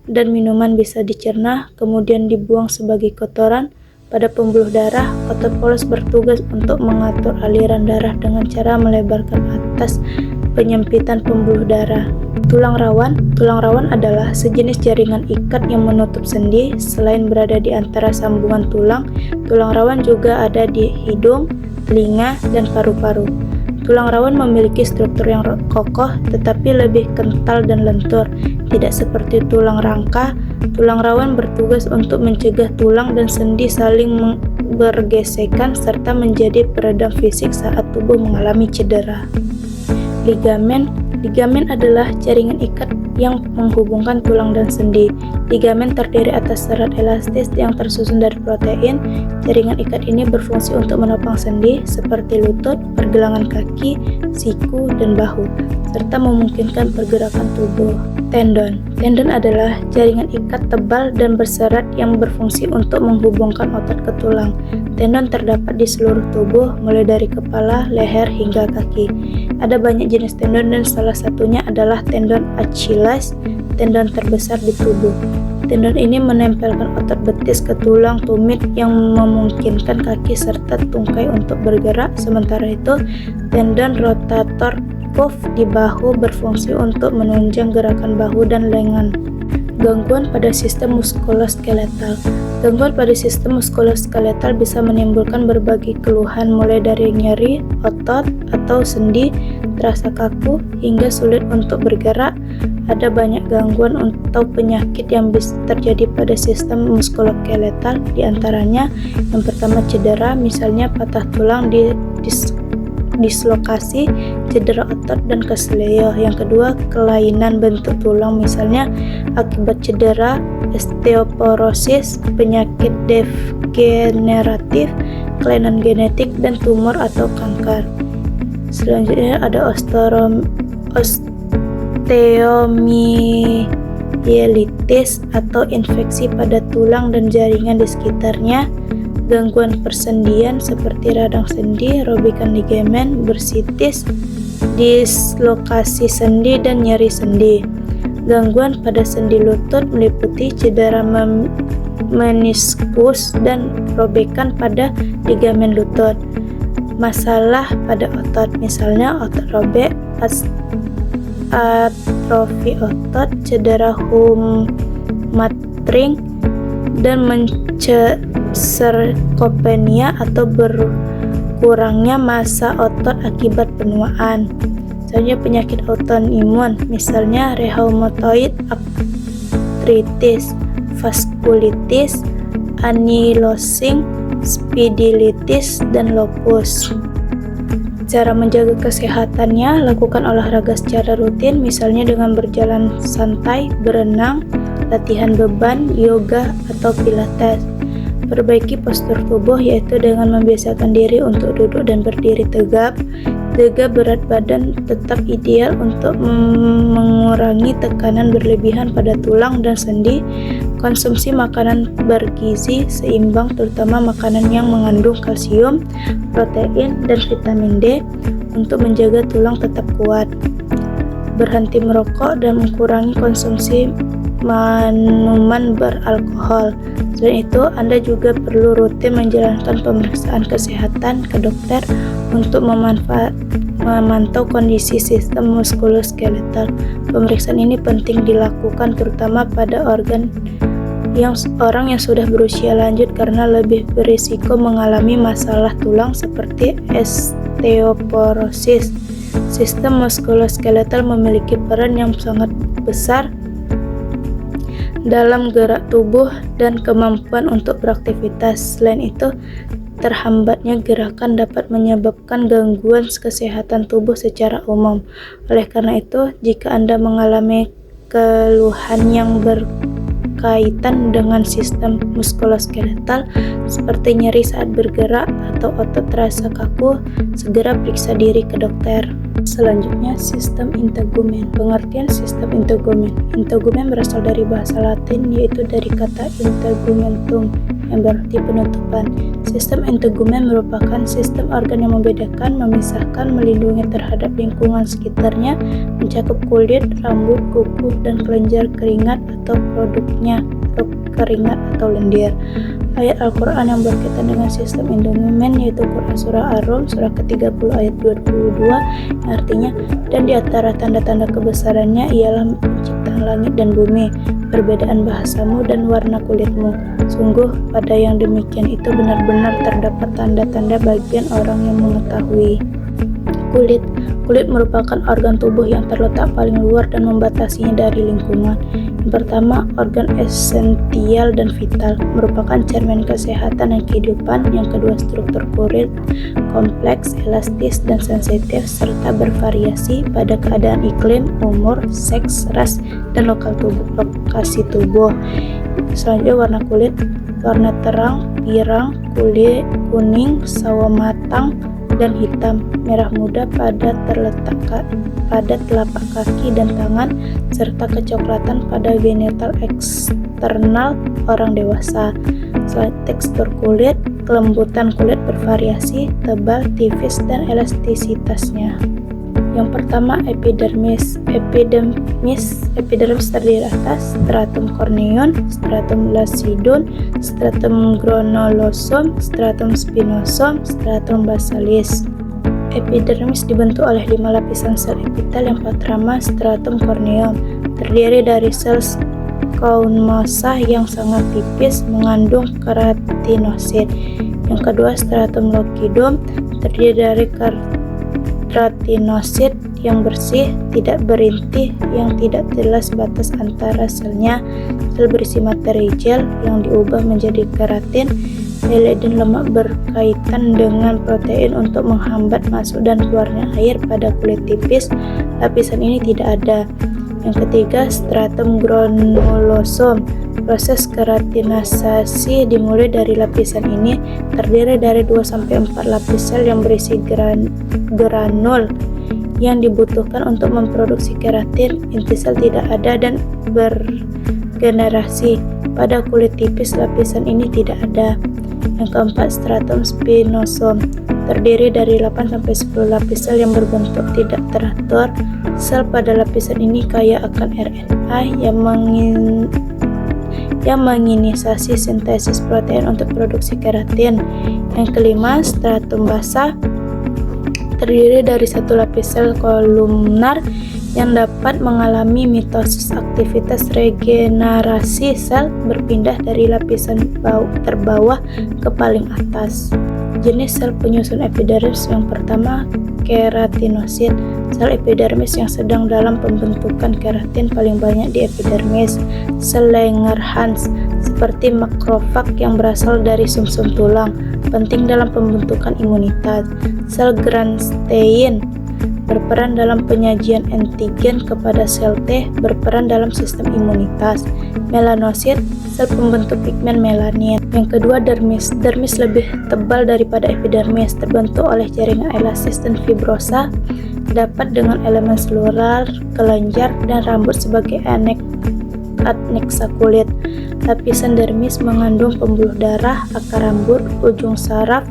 Speaker 1: dan minuman bisa dicerna, kemudian dibuang sebagai kotoran. Pada pembuluh darah, otot polos bertugas untuk mengatur aliran darah dengan cara melebarkan atas penyempitan pembuluh darah. Tulang rawan adalah sejenis jaringan ikat yang menutup sendi. Selain berada di antara sambungan tulang rawan juga ada di hidung, telinga, dan paru-paru. Tulang rawan memiliki struktur yang kokoh tetapi lebih kental dan lentur. Tidak seperti tulang rangka, tulang rawan bertugas untuk mencegah tulang dan sendi saling bergesekan serta menjadi peredam fisik saat tubuh mengalami cedera. Ligamen adalah jaringan ikat yang menghubungkan tulang dan sendi. Ligamen terdiri atas serat elastis yang tersusun dari protein. Jaringan ikat ini berfungsi untuk menopang sendi seperti lutut, pergelangan kaki, siku, dan bahu, serta memungkinkan pergerakan tubuh. Tendon adalah jaringan ikat tebal dan berserat yang berfungsi untuk menghubungkan otot ke tulang. Tendon terdapat di seluruh tubuh, mulai dari kepala, leher, hingga kaki. Ada banyak jenis tendon dan salah satunya adalah tendon Achilles, tendon terbesar di tubuh. Tendon ini menempelkan otot betis ke tulang tumit yang memungkinkan kaki serta tungkai untuk bergerak. Sementara itu, tendon rotator cuff di bahu berfungsi untuk menunjang gerakan bahu dan lengan. Gangguan pada sistem muskuloskeletal. Gangguan pada sistem muskuloskeletal bisa menimbulkan berbagai keluhan mulai dari nyeri otot atau sendi, terasa kaku, hingga sulit untuk bergerak. Ada banyak gangguan atau penyakit yang bisa terjadi pada sistem muskuloskeletal, di antaranya yang pertama cedera, misalnya patah tulang, dislokasi, cedera otot, dan kesleo. Yang kedua, kelainan bentuk tulang, misalnya akibat cedera, osteoporosis, penyakit degeneratif, kelainan genetik, dan tumor atau kanker. Selanjutnya ada osteomyelitis atau infeksi pada tulang dan jaringan di sekitarnya. Gangguan persendian seperti radang sendi, robekan ligamen, bursitis, dislokasi sendi, dan nyeri sendi. Gangguan pada sendi lutut meliputi cedera meniskus dan robekan pada ligamen lutut. Masalah pada otot, misalnya otot robek, atrofi otot, cedera hamstring, dan sarkopenia atau berkurangnya massa otot akibat penuaan. Selanjutnya penyakit autoimun, misalnya rheumatoid arthritis, vaskulitis, ankylosing spondylitis, dan lupus. Cara menjaga kesehatannya, lakukan olahraga secara rutin, misalnya dengan berjalan santai, berenang, latihan beban, yoga, atau pilates. Perbaiki postur tubuh, yaitu dengan membiasakan diri untuk duduk dan berdiri tegap. Jaga berat badan tetap ideal untuk mengurangi tekanan berlebihan pada tulang dan sendi. Konsumsi makanan bergizi seimbang, terutama makanan yang mengandung kalsium, protein, dan vitamin D untuk menjaga tulang tetap kuat. Berhenti merokok dan mengurangi konsumsi minuman beralkohol. Selain itu, Anda juga perlu rutin menjalankan pemeriksaan kesehatan ke dokter untuk memantau kondisi sistem muskuloskeletal. Pemeriksaan ini penting dilakukan terutama pada orang yang sudah berusia lanjut karena lebih berisiko mengalami masalah tulang seperti osteoporosis. Sistem muskuloskeletal memiliki peran yang sangat besar dalam gerak tubuh dan kemampuan untuk beraktivitas. Selain itu, terhambatnya gerakan dapat menyebabkan gangguan kesehatan tubuh secara umum. Oleh karena itu, jika Anda mengalami keluhan yang berkaitan dengan sistem muskuloskeletal seperti nyeri saat bergerak atau otot terasa kaku, segera periksa diri ke dokter. Selanjutnya, sistem integumen. Pengertian sistem integumen. Integumen berasal dari bahasa Latin, yaitu dari kata integumentum, yang berarti penutupan. Sistem integumen merupakan sistem organ yang membedakan, memisahkan, melindungi terhadap lingkungan sekitarnya, mencakup kulit, rambut, kuku, dan kelenjar keringat atau produknya, atau keringat atau lendir. Ayat Al-Quran yang berkaitan dengan sistem integumen yaitu Quran Surah Ar-Rum surah ke-30 ayat 22, yang artinya, dan di antara tanda-tanda kebesarannya ialah penciptaan langit dan bumi, perbedaan bahasamu dan warna kulitmu. Sungguh pada yang demikian itu benar-benar terdapat tanda-tanda bagian orang yang mengetahui. Kulit merupakan organ tubuh yang terletak paling luar dan membatasinya dari lingkungan. Yang pertama, organ esensial dan vital, merupakan cermin kesehatan dan kehidupan. Yang kedua, struktur kulit kompleks, elastis, dan sensitif, serta bervariasi pada keadaan iklim, umur, seks, ras, dan lokasi tubuh. Selanjutnya, warna kulit, warna terang, pirang, kulit kuning, sawo matang, dan hitam, merah muda pada telapak kaki dan tangan, serta kecoklatan pada genital eksternal orang dewasa. Selain tekstur kulit, kelembutan kulit bervariasi, tebal, tipis, dan elastisitasnya. Yang pertama, epidermis. Epidermis terdiri atas stratum corneum, stratum lucidum, stratum granulosum, stratum spinosum, stratum basalis. Epidermis dibentuk oleh 5 lapisan sel epitel yang pertama stratum corneum, terdiri dari sel squamosah yang sangat tipis mengandung keratinosit. Yang kedua, stratum lucidum, terdiri dari keratinosit yang bersih, tidak berintih, yang tidak jelas batas antara selnya. Sel berisi materi gel yang diubah menjadi keratin, dan lemak berkaitan dengan protein untuk menghambat masuk dan keluarnya air pada kulit tipis. Lapisan ini tidak ada. Yang ketiga, stratum granulosum. Proses keratinasasi dimulai dari lapisan ini, terdiri dari 2-4 lapis sel yang berisi granul yang dibutuhkan untuk memproduksi keratin. Inti sel tidak ada dan bergenerasi. Pada kulit tipis, lapisan ini tidak ada. Yang keempat, stratum spinosum, terdiri dari 8-10 lapis sel yang berbentuk tidak teratur. Sel pada lapisan ini kaya akan RNA yang menginisiasi sintesis protein untuk produksi keratin. Yang kelima, stratum basah, terdiri dari 1 lapis sel kolumnar yang dapat mengalami mitosis. Aktivitas regenerasi sel berpindah dari lapisan terbawah ke paling atas. Jenis sel penyusun epidermis yang pertama, keratinosit. Sel epidermis yang sedang dalam pembentukan keratin paling banyak di epidermis. Sel Langerhans seperti makrofag yang berasal dari sumsum tulang, penting dalam pembentukan imunitas. Sel Grunstein berperan dalam penyajian antigen kepada sel T, berperan dalam sistem imunitas. Melanosit, sel pembentuk pigmen melanin. Yang kedua, dermis. Dermis lebih tebal daripada epidermis, terbentuk oleh jaringan elastis dan fibrosa, dapat dengan elemen selular, kelenjar, dan rambut sebagai adnexa kulit. Lapisan dermis mengandung pembuluh darah, akar rambut, ujung saraf,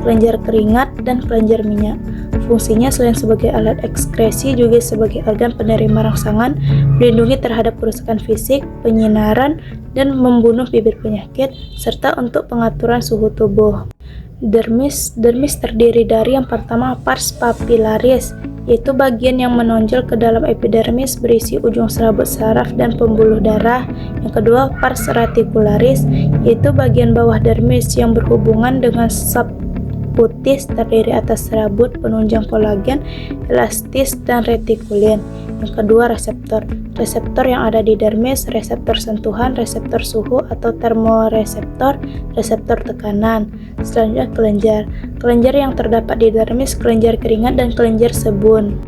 Speaker 1: kelenjar keringat, dan kelenjar minyak. Fungsinya selain sebagai alat ekskresi juga sebagai organ penerima rangsangan, melindungi terhadap kerusakan fisik, penyinaran, dan membunuh bibit penyakit, serta untuk pengaturan suhu tubuh. Dermis terdiri dari yang pertama pars papillaris, yaitu bagian yang menonjol ke dalam epidermis berisi ujung serabut saraf dan pembuluh darah. Yang kedua pars reticularis, yaitu bagian bawah dermis yang berhubungan dengan subcutis, terdiri atas serabut, penunjang kolagen, elastis, dan retikulin. Yang kedua reseptor yang ada di dermis, reseptor sentuhan, reseptor suhu atau termoreseptor, reseptor tekanan. Selanjutnya kelenjar yang terdapat di dermis, kelenjar keringat, dan kelenjar sebun.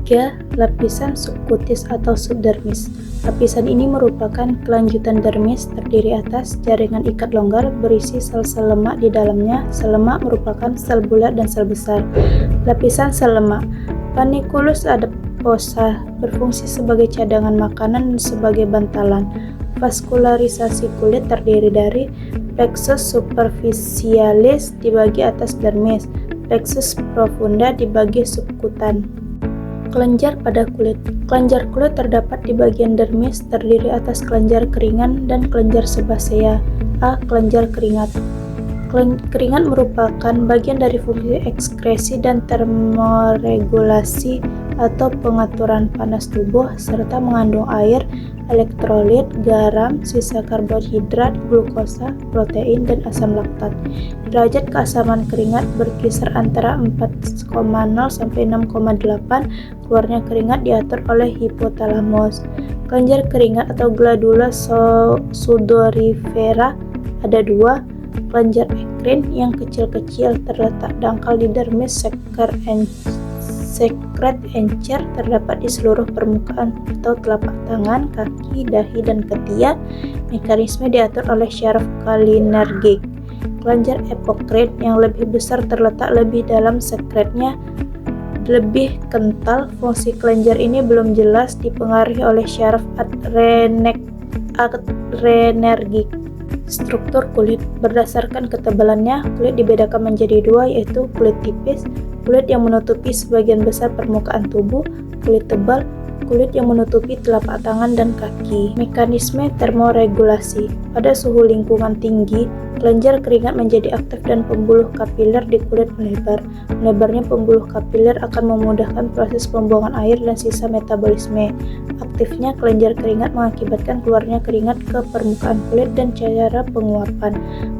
Speaker 1: 3. Lapisan subkutis atau subdermis. Lapisan ini merupakan kelanjutan dermis, terdiri atas jaringan ikat longgar berisi sel-sel lemak di dalamnya. Sel lemak merupakan sel bulat dan sel besar. Lapisan sel lemak. Panniculus adiposa berfungsi sebagai cadangan makanan dan sebagai bantalan. Vaskularisasi kulit terdiri dari plexus superficialis di bagian atas dermis, plexus profunda di bagian subkutan. Kelenjar pada kulit. Kelenjar kulit terdapat di bagian dermis, terdiri atas kelenjar keringat dan kelenjar sebasea. A. Kelenjar keringat. Keringat merupakan bagian dari fungsi ekskresi dan termoregulasi atau pengaturan panas tubuh, serta mengandung air, elektrolit, garam, sisa karbohidrat, glukosa, protein, dan asam laktat. Derajat keasaman keringat berkisar antara 4,0 sampai 6,8. Keluarnya keringat diatur oleh hipotalamus. Kelenjar keringat atau glandula sudorifera ada 2. Kelenjar ekrin yang kecil-kecil terletak dangkal di dermis, sekret encer terdapat di seluruh permukaan atau telapak tangan, kaki, dahi, dan ketiak. Mekanisme diatur oleh syaraf kalinergik. Kelenjar epokrin yang lebih besar terletak lebih dalam, sekretnya lebih kental. Fungsi kelenjar ini belum jelas, dipengaruhi oleh syaraf adrenergik. Struktur kulit. Berdasarkan ketebalannya, kulit dibedakan menjadi 2, yaitu kulit tipis, kulit yang menutupi sebagian besar permukaan tubuh, kulit tebal, kulit yang menutupi telapak tangan dan kaki. Mekanisme termoregulasi. Pada suhu lingkungan tinggi, kelenjar keringat menjadi aktif dan pembuluh kapiler di kulit melebar. Melebarnya pembuluh kapiler akan memudahkan proses pembuangan air dan sisa metabolisme. Aktifnya kelenjar keringat mengakibatkan keluarnya keringat ke permukaan kulit dan cara penguapan.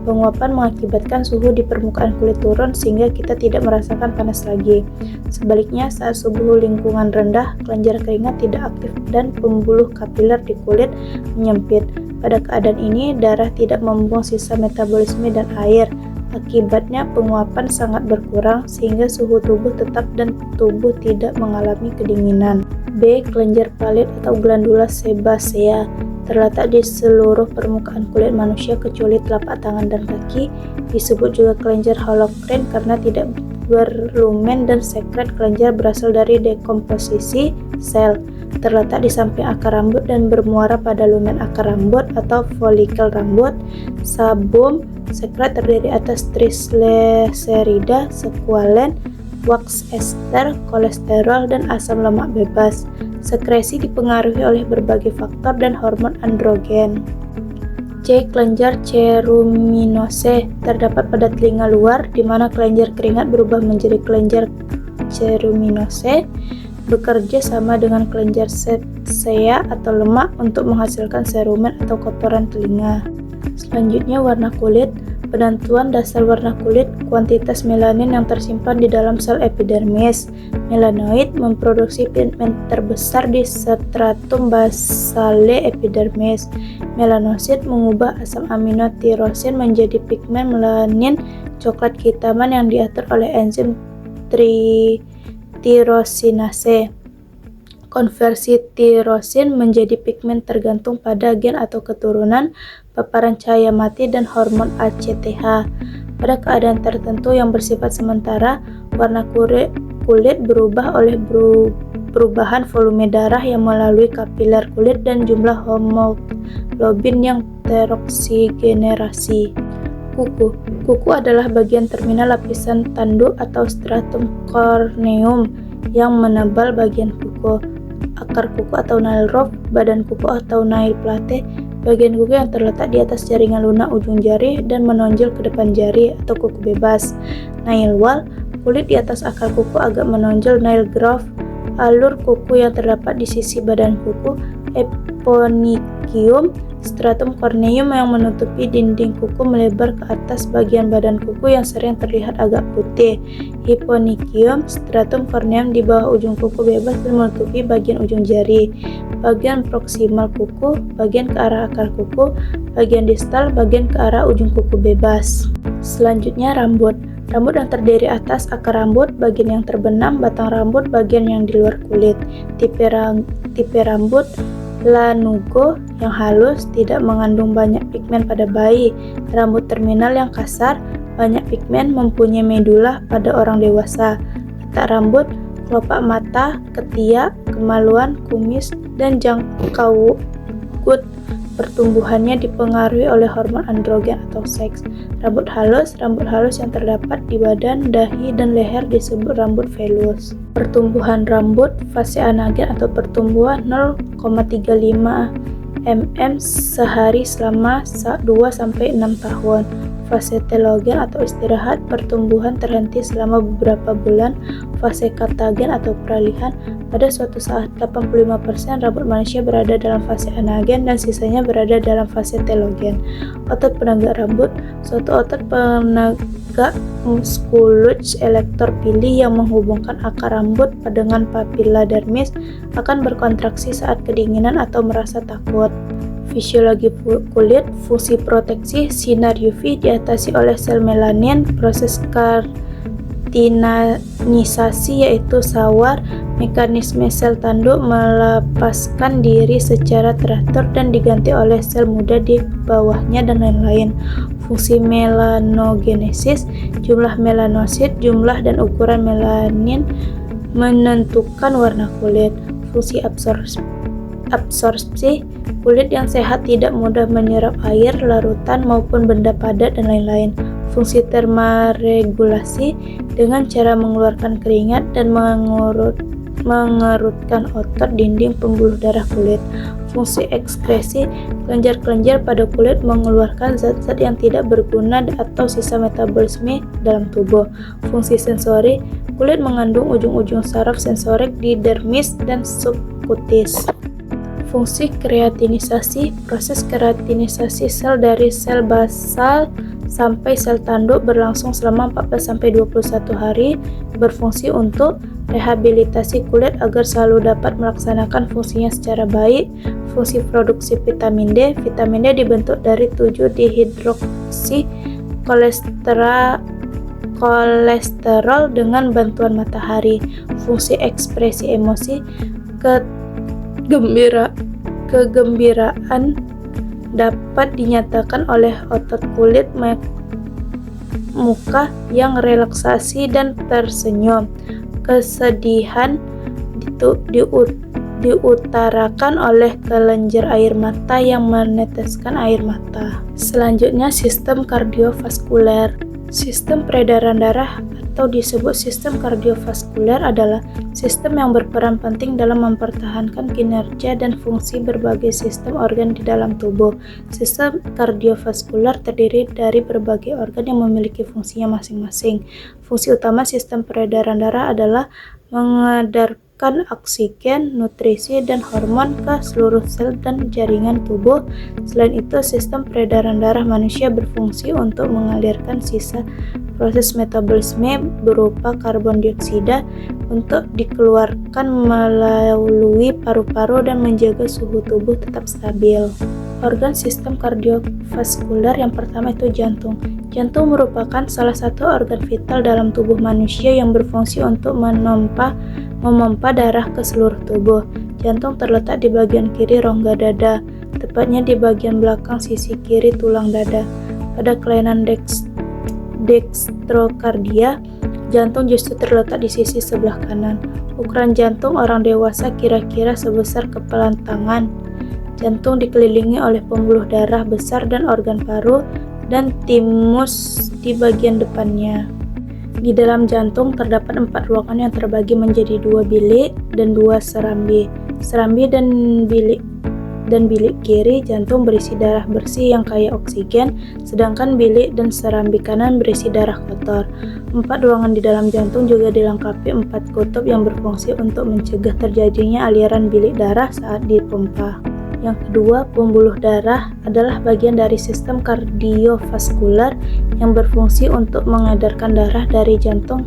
Speaker 1: Penguapan mengakibatkan suhu di permukaan kulit turun sehingga kita tidak merasakan panas lagi. Sebaliknya, saat suhu lingkungan rendah, kelenjar keringat tidak aktif dan pembuluh kapiler di kulit menyempit. Pada keadaan ini, darah tidak membuang sisa metabolisme dan air. Akibatnya, penguapan sangat berkurang sehingga suhu tubuh tetap dan tubuh tidak mengalami kedinginan. B. Kelenjar palit atau glandula sebasea terletak di seluruh permukaan kulit manusia kecuali telapak tangan dan kaki. Disebut juga kelenjar holokrin karena tidak berlumen dan sekret kelenjar berasal dari dekomposisi sel. Terletak di samping akar rambut dan bermuara pada lumen akar rambut atau folikel rambut. Sabum sekret terdiri atas triglycerida, sekualen, wax ester, kolesterol, dan asam lemak bebas. Sekresi dipengaruhi oleh berbagai faktor dan hormon androgen. C. Kelenjar ceruminose terdapat pada telinga luar, di mana kelenjar keringat berubah menjadi kelenjar ceruminose, bekerja sama dengan kelenjar sebasea atau lemak untuk menghasilkan serumen atau kotoran telinga. Selanjutnya, warna kulit. Penentuan dasar warna kulit, kuantitas melanin yang tersimpan di dalam sel epidermis. Melanoid memproduksi pigmen terbesar di stratum basale epidermis. Melanosit mengubah asam amino tirosin menjadi pigmen melanin coklat kehitaman yang diatur oleh enzim tirosinase. Konversi tirosin menjadi pigmen tergantung pada gen atau keturunan, paparan cahaya mati, dan hormon ACTH. Pada keadaan tertentu yang bersifat sementara, warna kulit berubah oleh perubahan volume darah yang melalui kapiler kulit dan jumlah hemoglobin yang teroksigenerasi. Kuku adalah bagian terminal lapisan tanduk atau stratum corneum yang menebal bagian kuku. Akar kuku atau nail root, badan kuku atau nail plate, bagian kuku yang terletak di atas jaringan lunak ujung jari dan menonjol ke depan jari atau kuku bebas. Nail wall, kulit di atas akar kuku agak menonjol. Nail groove, alur kuku yang terdapat di sisi badan kuku. Eponychium, stratum corneum yang menutupi dinding kuku melebar ke atas bagian badan kuku yang sering terlihat agak putih. Hyponychium, stratum corneum di bawah ujung kuku bebas dan menutupi bagian ujung jari. Bagian proksimal kuku, bagian ke arah akar kuku. Bagian distal, bagian ke arah ujung kuku bebas. Selanjutnya rambut. Rambut yang terdiri atas akar rambut, bagian yang terbenam, batang rambut, bagian yang di luar kulit. Tipe rambut lanugo yang halus, tidak mengandung banyak pigmen pada bayi. Rambut terminal yang kasar, banyak pigmen, mempunyai medula pada orang dewasa. Letak rambut, kelopak mata, ketiak, kemaluan, kumis, dan jangkauan pertumbuhannya dipengaruhi oleh hormon androgen atau seks. Rambut halus yang terdapat di badan, dahi, dan leher disebut rambut velus. Pertumbuhan rambut fase anagen atau pertumbuhan 0,35 mm sehari selama 2-6 tahun. Fase telogen atau istirahat, pertumbuhan terhenti selama beberapa bulan. Fase katagen atau peralihan, pada suatu saat 85% rambut manusia berada dalam fase anagen dan sisanya berada dalam fase telogen. Otot penegak rambut, suatu otot penegak musculus erector pili yang menghubungkan akar rambut dengan papilla dermis akan berkontraksi saat kedinginan atau merasa takut. Fisiologi kulit, fungsi proteksi sinar UV diatasi oleh sel melanin, proses kartinanisasi yaitu sawar, mekanisme sel tanduk melepaskan diri secara teratur dan diganti oleh sel muda di bawahnya dan lain-lain. Fungsi melanogenesis, jumlah melanosit, jumlah dan ukuran melanin menentukan warna kulit. Fungsi absorpsi, kulit yang sehat tidak mudah menyerap air, larutan maupun benda padat dan lain-lain. Fungsi termoregulasi, dengan cara mengeluarkan keringat dan mengerutkan otot dinding pembuluh darah kulit. Fungsi ekskresi, kelenjar-kelenjar pada kulit mengeluarkan zat-zat yang tidak berguna atau sisa metabolisme dalam tubuh. Fungsi sensori, kulit mengandung ujung-ujung saraf sensorik di dermis dan subkutis. Fungsi keratinisasi, proses keratinisasi sel dari sel basal sampai sel tanduk berlangsung selama 14-21 hari, berfungsi untuk rehabilitasi kulit agar selalu dapat melaksanakan fungsinya secara baik. Fungsi produksi vitamin D, vitamin D dibentuk dari 7-dihidroksi kolesterol dengan bantuan matahari. Fungsi ekspresi emosi, kegembiraan dapat dinyatakan oleh otot kulit muka yang relaksasi dan tersenyum. Kesedihan diutarakan oleh kelenjar air mata yang meneteskan air mata. Selanjutnya sistem kardiovaskuler. Sistem peredaran darah atau disebut sistem kardiovaskuler adalah sistem yang berperan penting dalam mempertahankan kinerja dan fungsi berbagai sistem organ di dalam tubuh. Sistem kardiovaskuler terdiri dari berbagai organ yang memiliki fungsinya masing-masing. Fungsi utama sistem peredaran darah adalah mengedarkan oksigen, nutrisi, dan hormon ke seluruh sel dan jaringan tubuh. Selain itu, sistem peredaran darah manusia berfungsi untuk mengalirkan sisa proses metabolisme berupa karbon dioksida untuk dikeluarkan melalui paru-paru dan menjaga suhu tubuh tetap stabil. Organ sistem kardiovaskuler yang pertama itu jantung. Jantung merupakan salah satu organ vital dalam tubuh manusia yang berfungsi untuk memompa darah ke seluruh tubuh. Jantung terletak di bagian kiri rongga dada, tepatnya di bagian belakang sisi kiri tulang dada. Pada kelainan dextrokardia, jantung justru terletak di sisi sebelah kanan. Ukuran jantung orang dewasa kira-kira sebesar kepalan tangan. Jantung dikelilingi oleh pembuluh darah besar dan organ paru dan timus di bagian depannya. Di dalam jantung terdapat 4 ruangan yang terbagi menjadi 2 bilik dan 2 serambi. Serambi dan bilik kiri jantung berisi darah bersih yang kaya oksigen, sedangkan bilik dan serambi kanan berisi darah kotor. 4 ruangan di dalam jantung juga dilengkapi 4 kutub yang berfungsi untuk mencegah terjadinya aliran bilik darah saat dipompa. Yang kedua, pembuluh darah adalah bagian dari sistem kardiovaskuler yang berfungsi untuk mengedarkan darah dari jantung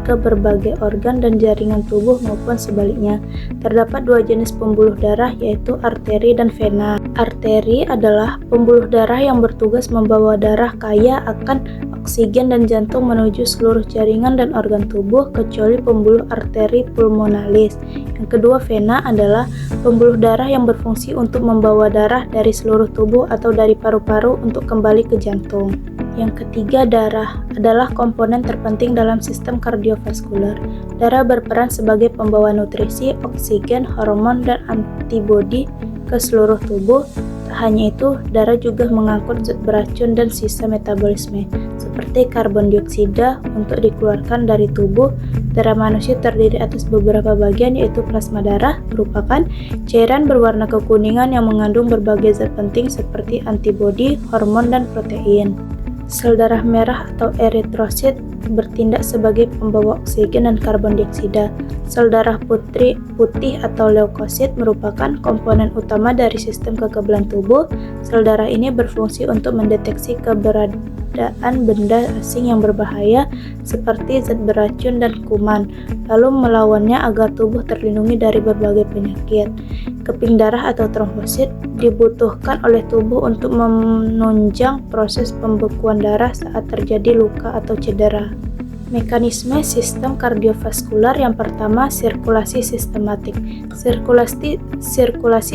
Speaker 1: ke berbagai organ dan jaringan tubuh maupun sebaliknya. Terdapat 2 jenis pembuluh darah, yaitu arteri dan vena. Arteri adalah pembuluh darah yang bertugas membawa darah kaya akan oksigen dan jantung menuju seluruh jaringan dan organ tubuh kecuali pembuluh arteri pulmonalis. Yang kedua, vena adalah pembuluh darah yang berfungsi untuk membawa darah dari seluruh tubuh atau dari paru-paru untuk kembali ke jantung. Yang ketiga, darah adalah komponen terpenting dalam sistem kardiovaskuler. Darah berperan sebagai pembawa nutrisi, oksigen, hormon, dan antibodi ke seluruh tubuh. Tak hanya itu, darah juga mengangkut zat beracun dan sisa metabolisme, seperti karbon dioksida untuk dikeluarkan dari tubuh. Darah manusia terdiri atas beberapa bagian, yaitu plasma darah, merupakan cairan berwarna kekuningan yang mengandung berbagai zat penting seperti antibodi, hormon, dan protein. Sel darah merah atau eritrosit bertindak sebagai pembawa oksigen dan karbon dioksida. Sel darah putih atau leukosit merupakan komponen utama dari sistem kekebalan tubuh. Sel darah ini berfungsi untuk mendeteksi keberadaan benda asing yang berbahaya seperti zat beracun dan kuman, lalu melawannya agar tubuh terlindungi dari berbagai penyakit. Keping darah atau trombosit dibutuhkan oleh tubuh untuk menunjang proses pembekuan darah saat terjadi luka atau cedera. Mekanisme sistem kardiovaskuler yang pertama, sirkulasi sistematik. Sirkulasi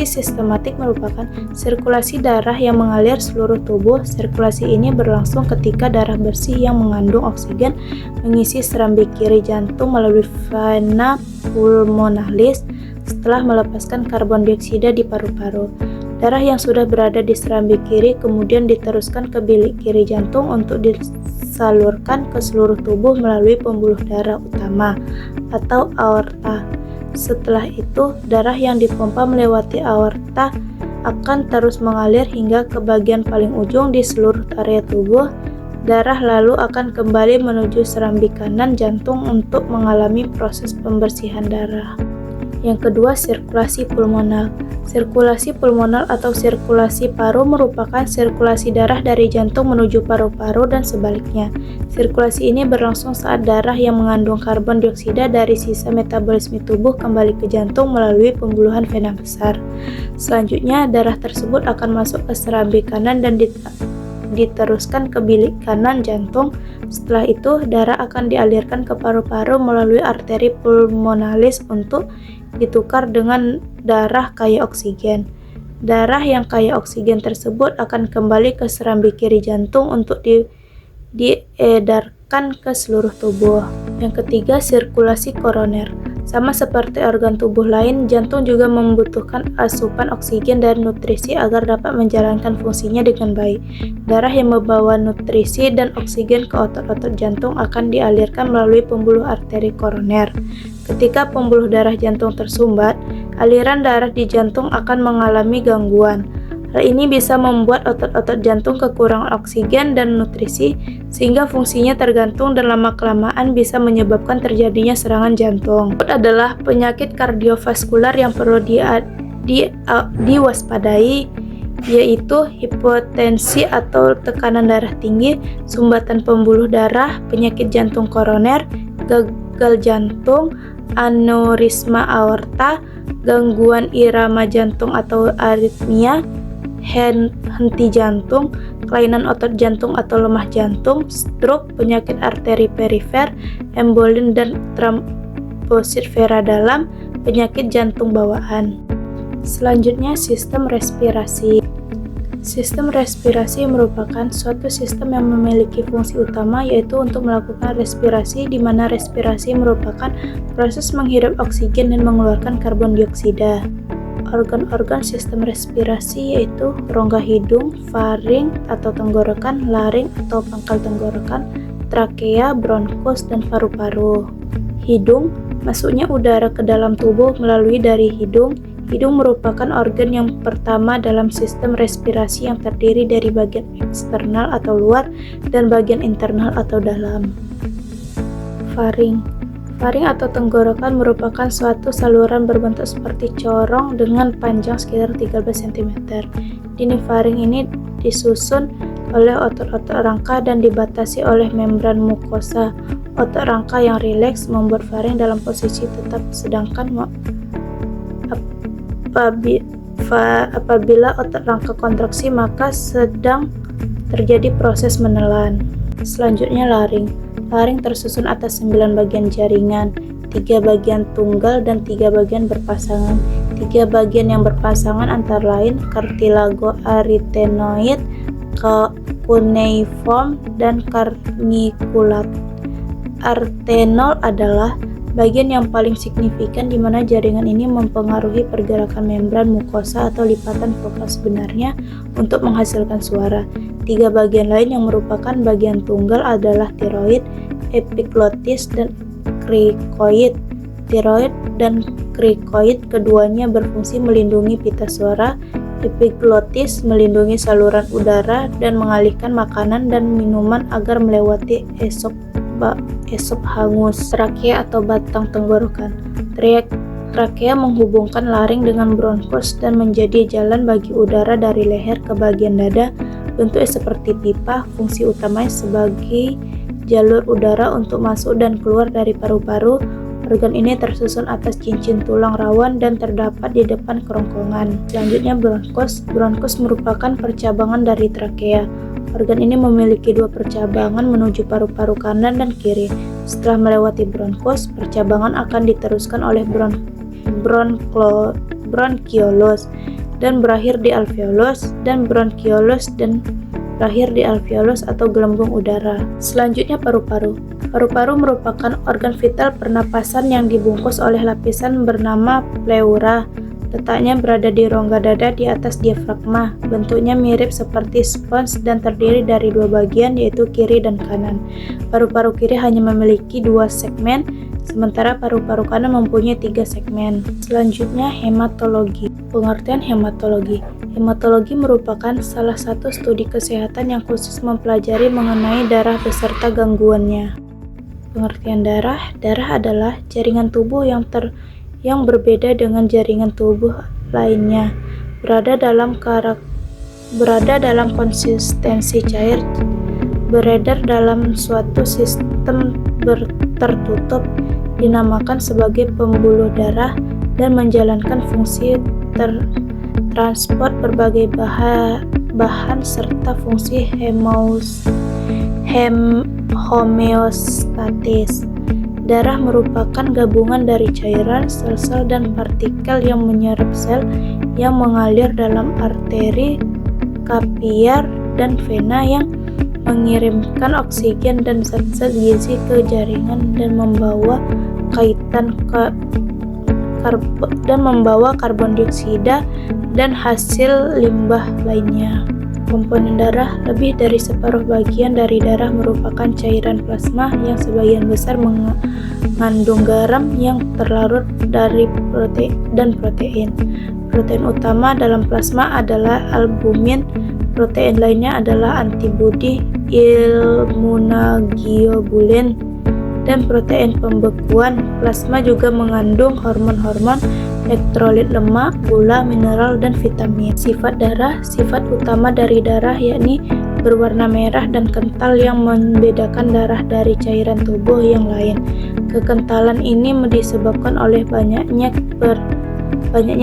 Speaker 1: sistematik merupakan sirkulasi darah yang mengalir seluruh tubuh. Sirkulasi ini berlangsung ketika darah bersih yang mengandung oksigen mengisi serambi kiri jantung melalui vena pulmonalis setelah melepaskan karbon dioksida di paru-paru. Darah yang sudah berada di serambi kiri kemudian diteruskan ke bilik kiri jantung untuk disalurkan ke seluruh tubuh melalui pembuluh darah utama atau aorta. Setelah itu, darah yang dipompa melewati aorta akan terus mengalir hingga ke bagian paling ujung di seluruh area tubuh. Darah lalu akan kembali menuju serambi kanan jantung untuk mengalami proses pembersihan darah. Yang kedua, sirkulasi pulmonal. Sirkulasi pulmonal atau sirkulasi paru merupakan sirkulasi darah dari jantung menuju paru-paru dan sebaliknya. Sirkulasi ini berlangsung saat darah yang mengandung karbon dioksida dari sisa metabolisme tubuh kembali ke jantung melalui pembuluhan vena besar. Selanjutnya, darah tersebut akan masuk ke serambi kanan dan diteruskan ke bilik kanan jantung. Setelah itu, darah akan dialirkan ke paru-paru melalui arteri pulmonalis untuk ditukar dengan darah kaya oksigen. Darah yang kaya oksigen tersebut akan kembali ke serambi kiri jantung untuk diedarkan ke seluruh tubuh. Yang ketiga, sirkulasi koroner. Sama seperti organ tubuh lain, jantung juga membutuhkan asupan oksigen dan nutrisi agar dapat menjalankan fungsinya dengan baik. Darah yang membawa nutrisi dan oksigen ke otot-otot jantung akan dialirkan melalui pembuluh arteri koroner. Ketika pembuluh darah jantung tersumbat, aliran darah di jantung akan mengalami gangguan. Hal ini bisa membuat otot-otot jantung kekurangan oksigen dan nutrisi, sehingga fungsinya tergantung dan lama-kelamaan bisa menyebabkan terjadinya serangan jantung. Itu adalah penyakit kardiovaskuler yang perlu diwaspadai, yaitu hipotensi atau tekanan darah tinggi, sumbatan pembuluh darah, penyakit jantung koroner, gagal jantung, aneurisma aorta, gangguan irama jantung atau aritmia, henti jantung, kelainan otot jantung atau lemah jantung, stroke, penyakit arteri perifer, embolin dan trombosit vera dalam, penyakit jantung bawaan. Selanjutnya, sistem respirasi. Sistem respirasi merupakan suatu sistem yang memiliki fungsi utama, yaitu untuk melakukan respirasi, di mana respirasi merupakan proses menghirup oksigen dan mengeluarkan karbon dioksida. Organ-organ sistem respirasi yaitu rongga hidung, faring atau tenggorokan, laring atau pangkal tenggorokan, trakea, bronkus, dan paru-paru. Hidung, masuknya udara ke dalam tubuh melalui dari hidung. Hidung merupakan organ yang pertama dalam sistem respirasi yang terdiri dari bagian eksternal atau luar dan bagian internal atau dalam. Faring. Faring atau tenggorokan merupakan suatu saluran berbentuk seperti corong dengan panjang sekitar 13 cm. Dini faring ini disusun oleh otot-otot rangka dan dibatasi oleh membran mukosa. Otot rangka yang rileks membuat faring dalam posisi tetap, sedangkan apabila otot rangka kontraksi maka sedang terjadi proses menelan. Selanjutnya laring. Laring tersusun atas 9 bagian jaringan, 3 bagian tunggal dan 3 bagian berpasangan. 3 bagian yang berpasangan antara lain cartilago arytenoid, cuneiform, dan carniculat. Artenol adalah bagian yang paling signifikan di mana jaringan ini mempengaruhi pergerakan membran mukosa atau lipatan vokal sebenarnya untuk menghasilkan suara. 3 bagian lain yang merupakan bagian tunggal adalah tiroid, epiglotis, dan krikoid. Tiroid dan krikoid keduanya berfungsi melindungi pita suara. Epiglotis melindungi saluran udara dan mengalihkan makanan dan minuman agar melewati esop hangus. Trakea atau batang tenggorokan. Trakea menghubungkan laring dengan bronkus dan menjadi jalan bagi udara dari leher ke bagian dada. Bentuknya seperti pipa, fungsi utamanya sebagai jalur udara untuk masuk dan keluar dari paru-paru. Organ ini tersusun atas cincin tulang rawan dan terdapat di depan kerongkongan. Selanjutnya bronkus. Bronkus merupakan percabangan dari trakea. Organ ini memiliki 2 percabangan menuju paru-paru kanan dan kiri. Setelah melewati bronkus, percabangan akan diteruskan oleh bronkiolus dan berakhir di alveolus, dan bronkiolus dan berakhir di alveolus atau gelembung udara. Selanjutnya paru-paru. Paru-paru merupakan organ vital pernapasan yang dibungkus oleh lapisan bernama pleura. Letaknya berada di rongga dada di atas diafragma. Bentuknya mirip seperti spons dan terdiri dari 2 bagian, yaitu kiri dan kanan. Paru-paru kiri hanya memiliki 2 segmen, sementara paru-paru kanan mempunyai 3 segmen. Selanjutnya hematologi. Pengertian hematologi. Hematologi merupakan salah satu studi kesehatan yang khusus mempelajari mengenai darah beserta gangguannya. Pengertian darah. Darah adalah jaringan tubuh yang berbeda dengan jaringan tubuh lainnya, berada dalam konsistensi cair, beredar dalam suatu sistem tertutup, dinamakan sebagai pembuluh darah, dan menjalankan fungsi transport berbagai bahan serta fungsi homeostatis. Darah merupakan gabungan dari cairan, sel-sel, dan partikel yang menyerap sel, yang mengalir dalam arteri, kapiler, dan vena yang mengirimkan oksigen dan zat-zat gizi ke jaringan dan membawa karbon dioksida dan hasil limbah lainnya. Komponen darah. Lebih dari separuh bagian dari darah merupakan cairan plasma yang sebagian besar mengandung garam yang terlarut dari protein. Protein utama dalam plasma adalah albumin. Protein lainnya adalah antibodi, immunoglobulin, dan protein pembekuan. Plasma juga mengandung hormon-hormon, elektrolit lemak, gula, mineral, dan vitamin. Sifat darah. Sifat utama dari darah yakni berwarna merah dan kental yang membedakan darah dari cairan tubuh yang lain. Kekentalan ini disebabkan oleh banyaknya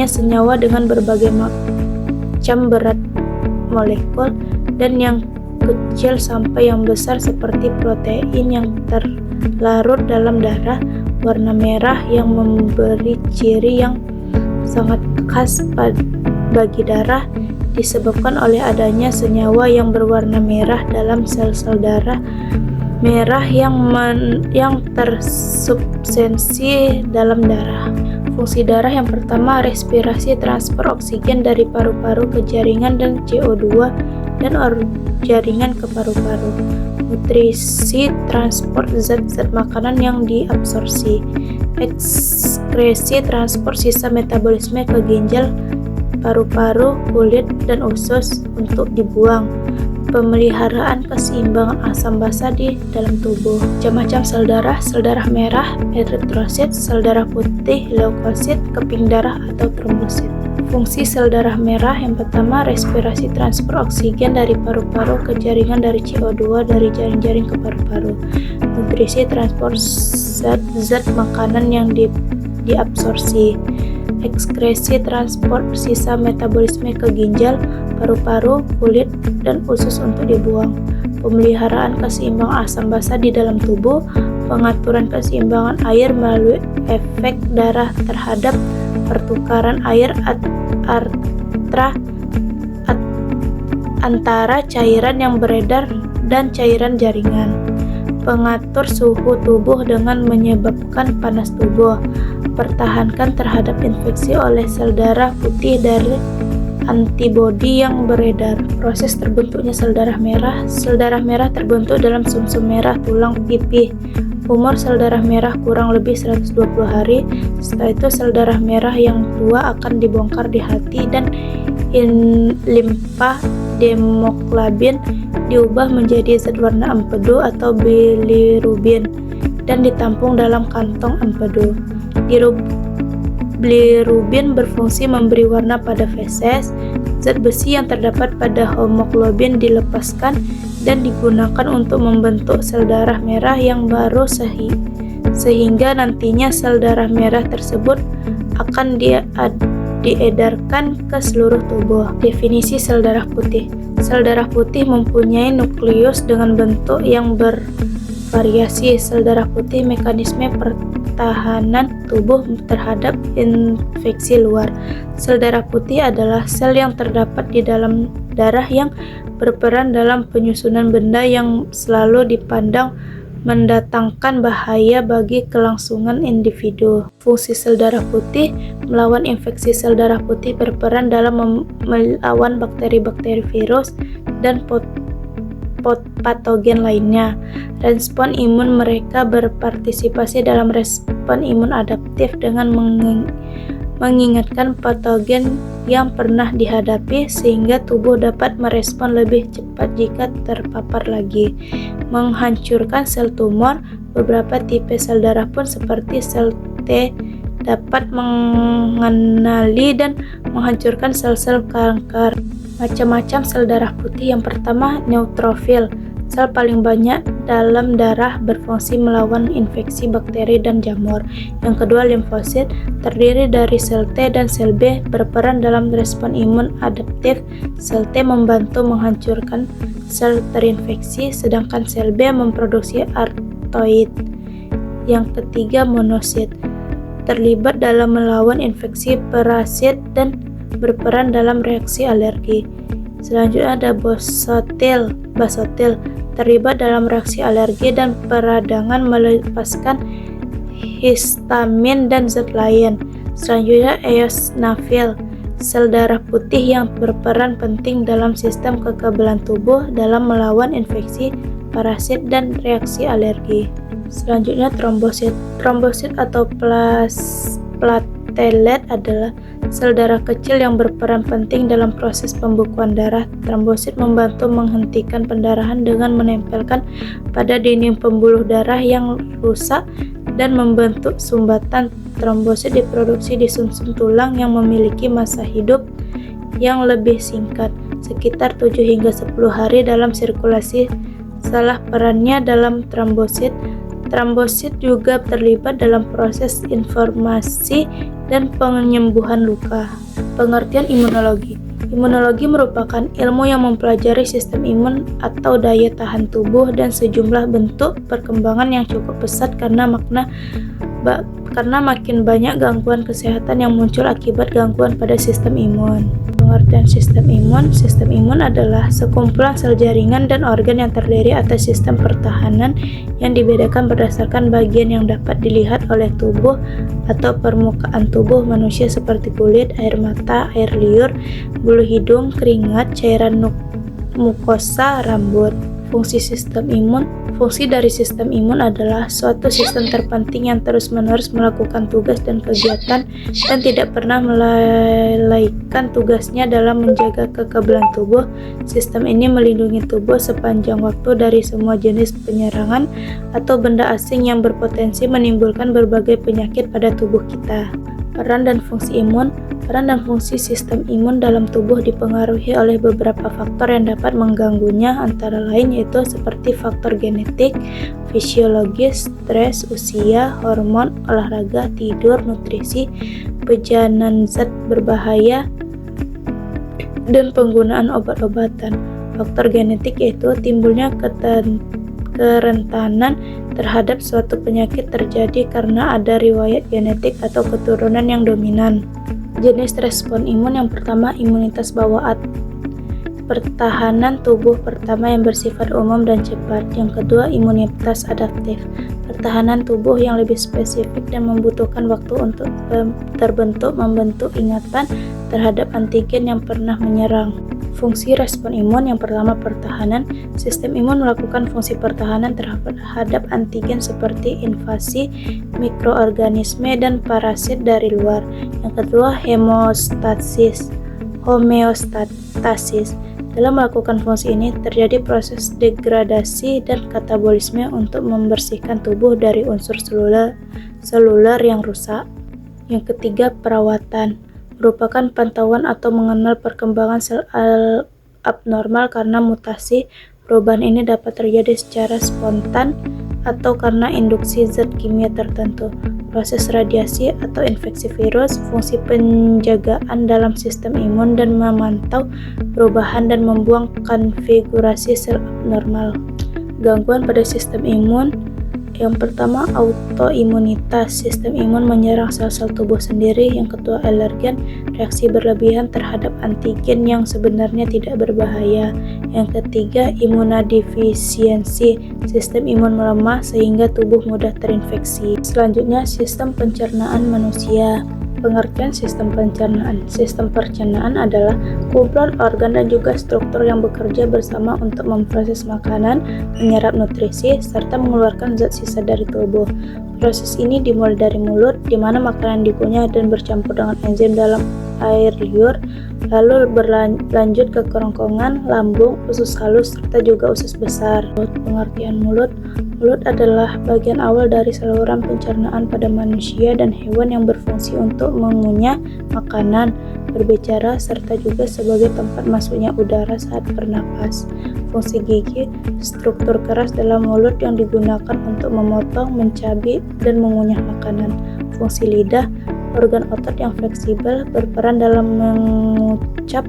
Speaker 1: senyawa dengan berbagai macam berat molekul, dan yang kecil sampai yang besar seperti protein yang terlarut dalam darah. Warna merah yang memberi ciri yang sangat khas bagi darah disebabkan oleh adanya senyawa yang berwarna merah dalam sel-sel darah merah yang tersubstansi dalam darah. Fungsi darah yang pertama, respirasi, transfer oksigen dari paru-paru ke jaringan dan CO2 dan jaringan ke paru-paru. Nutrisi, transport zat-zat makanan yang diabsorpsi. Ekskresi, transport sisa metabolisme ke ginjal, paru-paru, kulit, dan usus untuk dibuang. Pemeliharaan keseimbangan asam basa di dalam tubuh. Macam-macam sel darah merah, eritrosit, sel darah putih, leukosit, keping darah atau trombosit. Fungsi sel darah merah yang pertama, respirasi, transfer oksigen dari paru-paru ke jaringan, dari CO2 dari jaring-jaring ke paru-paru. Nutrisi, transport zat makanan yang diabsorpsi. Ekskresi, transport sisa metabolisme ke ginjal, paru-paru, kulit, dan usus untuk dibuang. Pemeliharaan keseimbangan asam basa di dalam tubuh. Pengaturan keseimbangan air melalui efek darah terhadap pertukaran air antara cairan yang beredar dan cairan jaringan. Pengatur suhu tubuh dengan menyebabkan panas tubuh. Pertahankan terhadap infeksi oleh sel darah putih dari antibodi yang beredar. Proses terbentuknya sel darah merah. Sel darah merah terbentuk dalam sumsum merah tulang pipih. Umur sel darah merah kurang lebih 120 hari. Setelah itu sel darah merah yang tua akan dibongkar di hati dan limpa demoglobin diubah menjadi zat warna empedu atau bilirubin dan ditampung dalam kantong empedu. Bilirubin berfungsi memberi warna pada feses. Zat besi yang terdapat pada hemoglobin dilepaskan dan digunakan untuk membentuk sel darah merah yang baru sehingga nantinya sel darah merah tersebut akan diedarkan ke seluruh tubuh. Definisi sel darah putih. Sel darah putih mempunyai nukleus dengan bentuk yang bervariasi. Sel darah putih mekanisme pertahanan tubuh terhadap infeksi luar. Sel darah putih adalah sel yang terdapat di dalam darah yang berperan dalam penyusunan benda yang selalu dipandang mendatangkan bahaya bagi kelangsungan individu. Fungsi sel darah putih melawan infeksi. Sel darah putih berperan dalam melawan bakteri-bakteri, virus, dan patogen lainnya. Respon imun mereka berpartisipasi dalam respon imun adaptif dengan mengingatkan patogen yang pernah dihadapi sehingga tubuh dapat merespon lebih cepat jika terpapar lagi. Menghancurkan sel tumor. Beberapa tipe sel darah pun seperti sel T dapat mengenali dan menghancurkan sel-sel kanker. Macam-macam sel darah putih. Yang pertama, neutrofil. Sel paling banyak dalam darah, berfungsi melawan infeksi bakteri dan jamur. Yang kedua, limfosit, terdiri dari sel T dan sel B, berperan dalam respon imun adaptif. Sel T membantu menghancurkan sel terinfeksi, sedangkan sel B memproduksi artoid. Yang ketiga, monosit, terlibat dalam melawan infeksi parasit dan berperan dalam reaksi alergi. Selanjutnya ada basotil, terlibat dalam reaksi alergi dan peradangan melepaskan histamin dan zat lain. Selanjutnya eosinofil, sel darah putih yang berperan penting dalam sistem kekebalan tubuh dalam melawan infeksi, parasit, dan reaksi alergi. Selanjutnya trombosit. Trombosit atau platelet adalah sel darah kecil yang berperan penting dalam proses pembekuan darah. Trombosit membantu menghentikan pendarahan dengan menempelkan pada dinding pembuluh darah yang rusak dan membentuk sumbatan. Trombosit diproduksi di sumsum tulang yang memiliki masa hidup yang lebih singkat, sekitar 7 hingga 10 hari dalam sirkulasi. Salah perannya dalam trombosit. Trombosit juga terlibat dalam proses inflamasi dan penyembuhan luka. Pengertian imunologi. Imunologi merupakan ilmu yang mempelajari sistem imun atau daya tahan tubuh dan sejumlah bentuk perkembangan yang cukup pesat karena makin banyak gangguan kesehatan yang muncul akibat gangguan pada sistem imun. Pengertian sistem imun adalah sekumpulan sel jaringan dan organ yang terdiri atas sistem pertahanan yang dibedakan berdasarkan bagian yang dapat dilihat oleh tubuh atau permukaan tubuh manusia seperti kulit, air mata, air liur, bulu hidung, keringat, cairan mukosa, rambut. Fungsi dari sistem imun adalah suatu sistem terpenting yang terus-menerus melakukan tugas dan kegiatan dan tidak pernah melalaikan tugasnya dalam menjaga kekebalan tubuh. Sistem ini melindungi tubuh sepanjang waktu dari semua jenis penyerangan atau benda asing yang berpotensi menimbulkan berbagai penyakit pada tubuh kita. Peran dan fungsi sistem imun dalam tubuh dipengaruhi oleh beberapa faktor yang dapat mengganggunya, antara lain yaitu seperti faktor genetik, fisiologis, stres, usia, hormon, olahraga, tidur, nutrisi, pejanan zat berbahaya, dan penggunaan obat-obatan. Faktor genetik yaitu timbulnya kerentanan terhadap suatu penyakit terjadi karena ada riwayat genetik atau keturunan yang dominan. Jenis respon imun yang pertama, imunitas bawaan. Pertahanan tubuh pertama yang bersifat umum dan cepat. Yang kedua, imunitas adaptif. Pertahanan tubuh yang lebih spesifik dan membutuhkan waktu untuk membentuk ingatan terhadap antigen yang pernah menyerang. Fungsi respon imun yang pertama, pertahanan. Sistem imun melakukan fungsi pertahanan terhadap antigen seperti invasi mikroorganisme dan parasit dari luar. Yang kedua, homeostasis. Dalam melakukan fungsi ini terjadi proses degradasi dan katabolisme untuk membersihkan tubuh dari unsur seluler yang rusak. Yang ketiga, perawatan. Merupakan pantauan atau mengenal perkembangan sel abnormal karena mutasi. Perubahan ini dapat terjadi secara spontan atau karena induksi zat kimia tertentu. Proses radiasi atau infeksi virus, fungsi penjagaan dalam sistem imun dan memantau perubahan dan membuang konfigurasi sel abnormal. Gangguan pada sistem imun. Yang pertama, autoimunitas. Sistem imun menyerang sel-sel tubuh sendiri. Yang kedua, alergen. Reaksi berlebihan terhadap antigen yang sebenarnya tidak berbahaya. Yang ketiga, imunodefisiensi. Sistem imun melemah sehingga tubuh mudah terinfeksi. Selanjutnya, sistem pencernaan manusia. Pengertian sistem pencernaan. Sistem pencernaan adalah kumpulan organ dan juga struktur yang bekerja bersama untuk memproses makanan, menyerap nutrisi, serta mengeluarkan zat sisa dari tubuh. Proses ini dimulai dari mulut, di mana makanan dikunyah dan bercampur dengan enzim dalam air liur, lalu berlanjut ke kerongkongan, lambung, usus halus, serta juga usus besar. Pengertian mulut. Mulut adalah bagian awal dari saluran pencernaan pada manusia dan hewan yang berfungsi untuk mengunyah makanan, berbicara, serta juga sebagai tempat masuknya udara saat bernapas. Fungsi gigi, struktur keras dalam mulut yang digunakan untuk memotong, mencabik, dan mengunyah makanan. Fungsi lidah, organ otot yang fleksibel, berperan dalam mengucap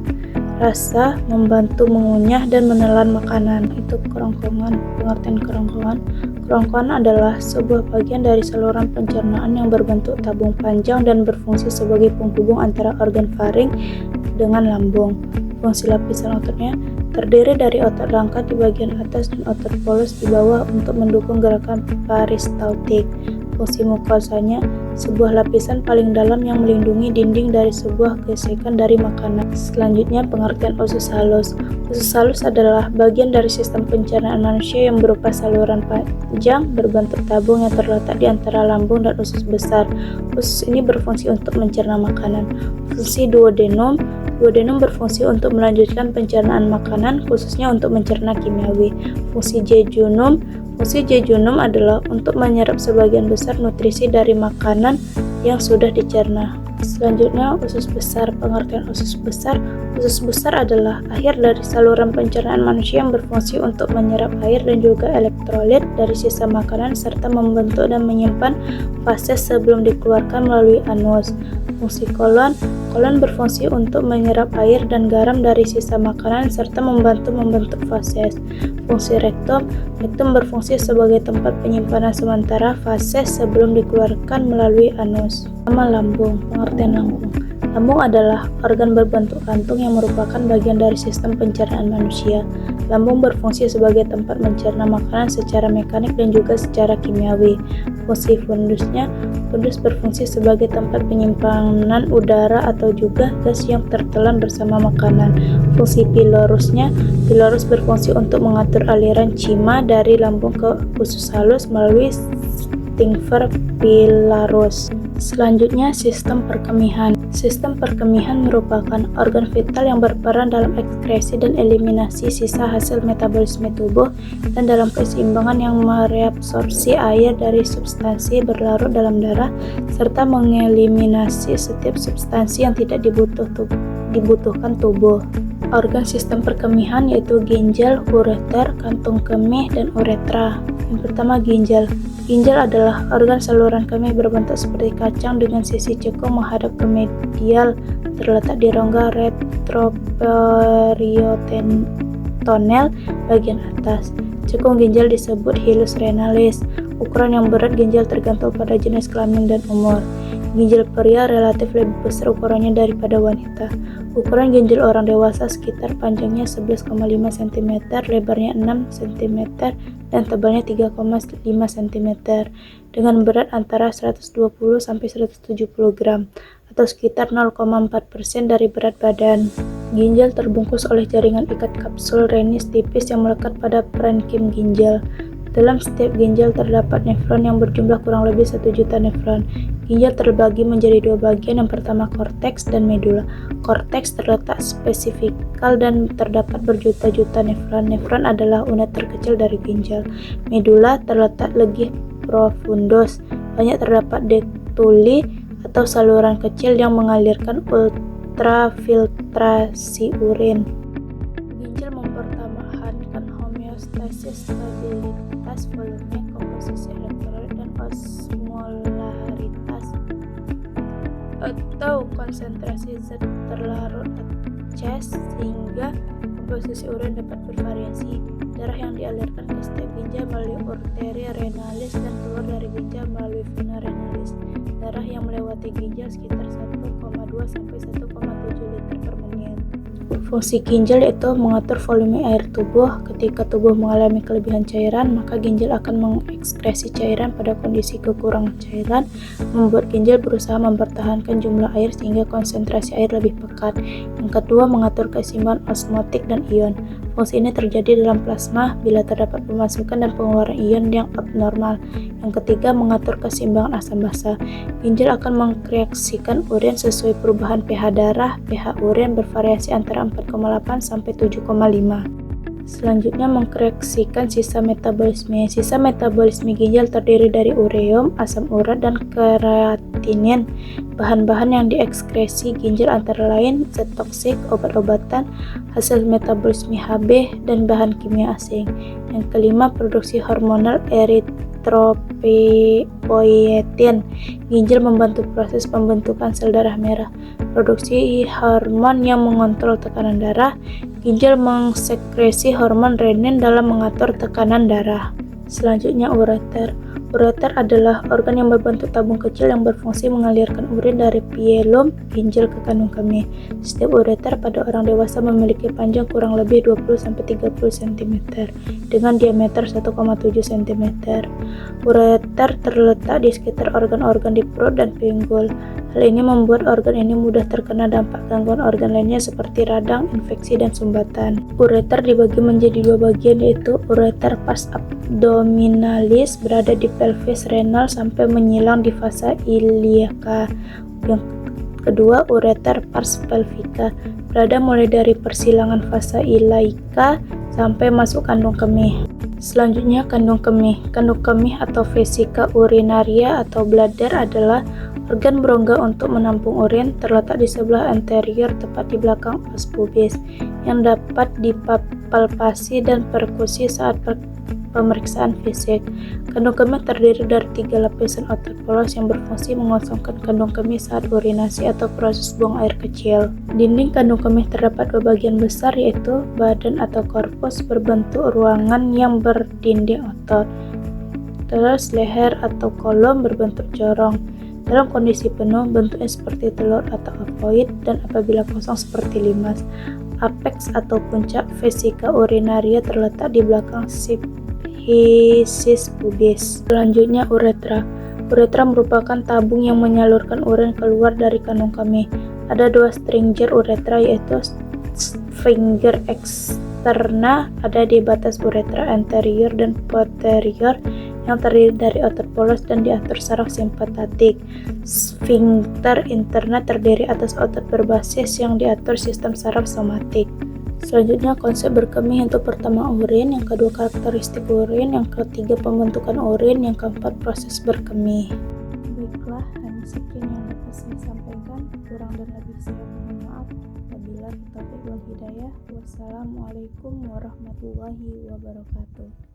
Speaker 1: rasa, membantu mengunyah dan menelan makanan. Itu kerongkongan. Pengertian kerongkongan. Kerongkongan adalah sebuah bagian dari saluran pencernaan yang berbentuk tabung panjang dan berfungsi sebagai penghubung antara organ faring dengan lambung. Fungsi lapisan ototnya terdiri dari otot rangka di bagian atas dan otot polus di bawah untuk mendukung gerakan peristaltik. Fungsi mukosanya, sebuah lapisan paling dalam yang melindungi dinding dari sebuah gesekan dari makanan. Selanjutnya, pengertian usus halus. Usus halus adalah bagian dari sistem pencernaan manusia yang berupa saluran panjang berbentuk tabung yang terletak di antara lambung dan usus besar. Usus ini berfungsi untuk mencerna makanan. Fungsi duodenum. Duodenum berfungsi untuk melanjutkan pencernaan makanan, khususnya untuk mencerna kimiawi. Fungsi jejunum. Fungsi jejunum adalah untuk menyerap sebagian besar nutrisi dari makanan yang sudah dicerna. Selanjutnya, usus besar. Pengertian usus besar. Usus besar adalah akhir dari saluran pencernaan manusia yang berfungsi untuk menyerap air dan juga elektrolit dari sisa makanan serta membentuk dan menyimpan fases sebelum dikeluarkan melalui anus. Fungsi kolon. Kolon berfungsi untuk menyerap air dan garam dari sisa makanan serta membantu membentuk fases. Fungsi rektum. Rektum berfungsi sebagai tempat penyimpanan sementara fases sebelum dikeluarkan melalui anus. Lambung. Pengertian lambung. Lambung adalah organ berbentuk kantung yang merupakan bagian dari sistem pencernaan manusia. Lambung berfungsi sebagai tempat mencerna makanan secara mekanik dan juga secara kimiawi. Fungsi fundusnya. Fundus berfungsi sebagai tempat penyimpanan udara atau juga gas yang tertelan bersama makanan. Fungsi pilorusnya. Pilorus berfungsi untuk mengatur aliran cima dari lambung ke usus halus melalui sphincter pilarus. Selanjutnya, sistem perkemihan. Sistem perkemihan merupakan organ vital yang berperan dalam ekskresi dan eliminasi sisa hasil metabolisme tubuh dan dalam keseimbangan yang mereabsorpsi air dari substansi berlarut dalam darah serta mengeliminasi setiap substansi yang tidak dibutuhkan tubuh. Organ sistem perkemihan yaitu ginjal, ureter, kantung kemih, dan uretra. Yang pertama, ginjal. Ginjal adalah organ saluran kemih berbentuk seperti kacang dengan sisi cekung menghadap ke medial, terletak di rongga retroperitoneal bagian atas. Cekung ginjal disebut hilus renalis. Ukuran yang berat ginjal tergantung pada jenis kelamin dan umur. Ginjal pria relatif lebih besar ukurannya daripada wanita. Ukuran ginjal orang dewasa sekitar panjangnya 11,5 cm, lebarnya 6 cm, dan tebalnya 3,5 cm, dengan berat antara 120 sampai 170 gram, atau sekitar 0,4% dari berat badan. Ginjal terbungkus oleh jaringan ikat kapsul renis tipis yang melekat pada parenkim ginjal. Dalam setiap ginjal terdapat nefron yang berjumlah kurang lebih 1 juta nefron. Ginjal terbagi menjadi dua bagian, yang pertama korteks dan medula. Korteks terletak spesifikal dan terdapat berjuta-juta nefron. Nefron adalah unit terkecil dari ginjal. Medula terletak legih profundus. Banyak terdapat ductuli atau saluran kecil yang mengalirkan ultrafiltrasi urin. Ginjal mempertahankan homeostasis, stabilitas volume, komposisi elektrolit, dan osmolaritas atau konsentrasi zat terlarut Cs sehingga komposisi urin dapat bervariasi. Darah yang dialirkan ke setiap ginjal melalui arteria renalis dan keluar dari ginjal melalui vena renalis. Darah yang melewati ginjal sekitar 1,2 sampai 1,7 liter per menit. Fungsi ginjal yaitu mengatur volume air tubuh. Ketika tubuh mengalami kelebihan cairan, maka ginjal akan mengekskresi cairan. Pada kondisi kekurangan cairan, membuat ginjal berusaha mempertahankan jumlah air sehingga konsentrasi air lebih pekat. Yang kedua, mengatur keseimbangan osmotik dan ion. Fungsi ini terjadi dalam plasma bila terdapat pemasukan dan pengeluaran ion yang abnormal. Yang ketiga, mengatur keseimbangan asam basa. Ginjal akan mengreaksikan urin sesuai perubahan pH darah. pH urin bervariasi antara 4,8 sampai 7,5. Selanjutnya, mengkoreksikan sisa metabolisme. Sisa metabolisme ginjal terdiri dari ureum, asam urat, dan kreatinin. Bahan-bahan yang diekskresi ginjal antara lain zat toksik, obat-obatan, hasil metabolisme Hb, dan bahan kimia asing. Yang kelima, produksi hormonal eritropoietin. Ginjal membantu proses pembentukan sel darah merah. Produksi hormon yang mengontrol tekanan darah. Ginjal mengsekresi hormon renin dalam mengatur tekanan darah. Selanjutnya, ureter. Ureter adalah organ yang berbentuk tabung kecil yang berfungsi mengalirkan urin dari phloem ginjal ke kandung kemih. Setiap ureter pada orang dewasa memiliki panjang kurang lebih 20-30 cm dengan diameter 1,7 cm. Ureter terletak di sekitar organ-organ di perut dan pinggul. Hal ini membuat organ ini mudah terkena dampak gangguan organ lainnya seperti radang, infeksi, dan sumbatan. Ureter dibagi menjadi dua bagian, yaitu ureter pars abdominalis berada di pelvis renal sampai menyilang di fasa iliaca. Yang kedua, ureter pars pelvica berada mulai dari persilangan fasa ilaica sampai masuk kandung kemih. Selanjutnya, kandung kemih. Kandung kemih atau vesika urinaria atau bladder adalah Organ berongga untuk menampung urin terletak di sebelah anterior tepat di belakang os pubis yang dapat dipalpasi dan perkusi saat pemeriksaan fisik. Kandung kemih terdiri dari 3 lapisan otot polos yang berfungsi mengosongkan kandung kemih saat urinasi atau proses buang air kecil. Dinding kandung kemih terdapat 2 bagian besar, yaitu badan atau korpus berbentuk ruangan yang berdinding otot, terus leher atau kolom berbentuk corong. Dalam kondisi penuh, bentuknya seperti telur atau ovoid, dan apabila kosong seperti limas. Apeks atau puncak vesika urinaria terletak di belakang siphsis pubis. Selanjutnya, uretra. Uretra merupakan tabung yang menyalurkan urin keluar dari kandung kemih. Ada 2 stringer uretra, yaitu sphincter externa ada di batas uretra anterior dan posterior yang terdiri dari otot polos dan diatur saraf simpatetik. Sphincter interna terdiri atas otot berbasis yang diatur sistem saraf somatik. Selanjutnya, konsep berkemih. Untuk pertama, urin, yang kedua, karakteristik urin, yang ketiga, pembentukan urin, yang keempat, proses berkemih. Baiklah, hanya sekian yang dapat saya sampaikan. Kurang dan lebih saya mohon maaf. Wabillahi taufiq wal hidayah. Wassalamualaikum warahmatullahi wabarakatuh.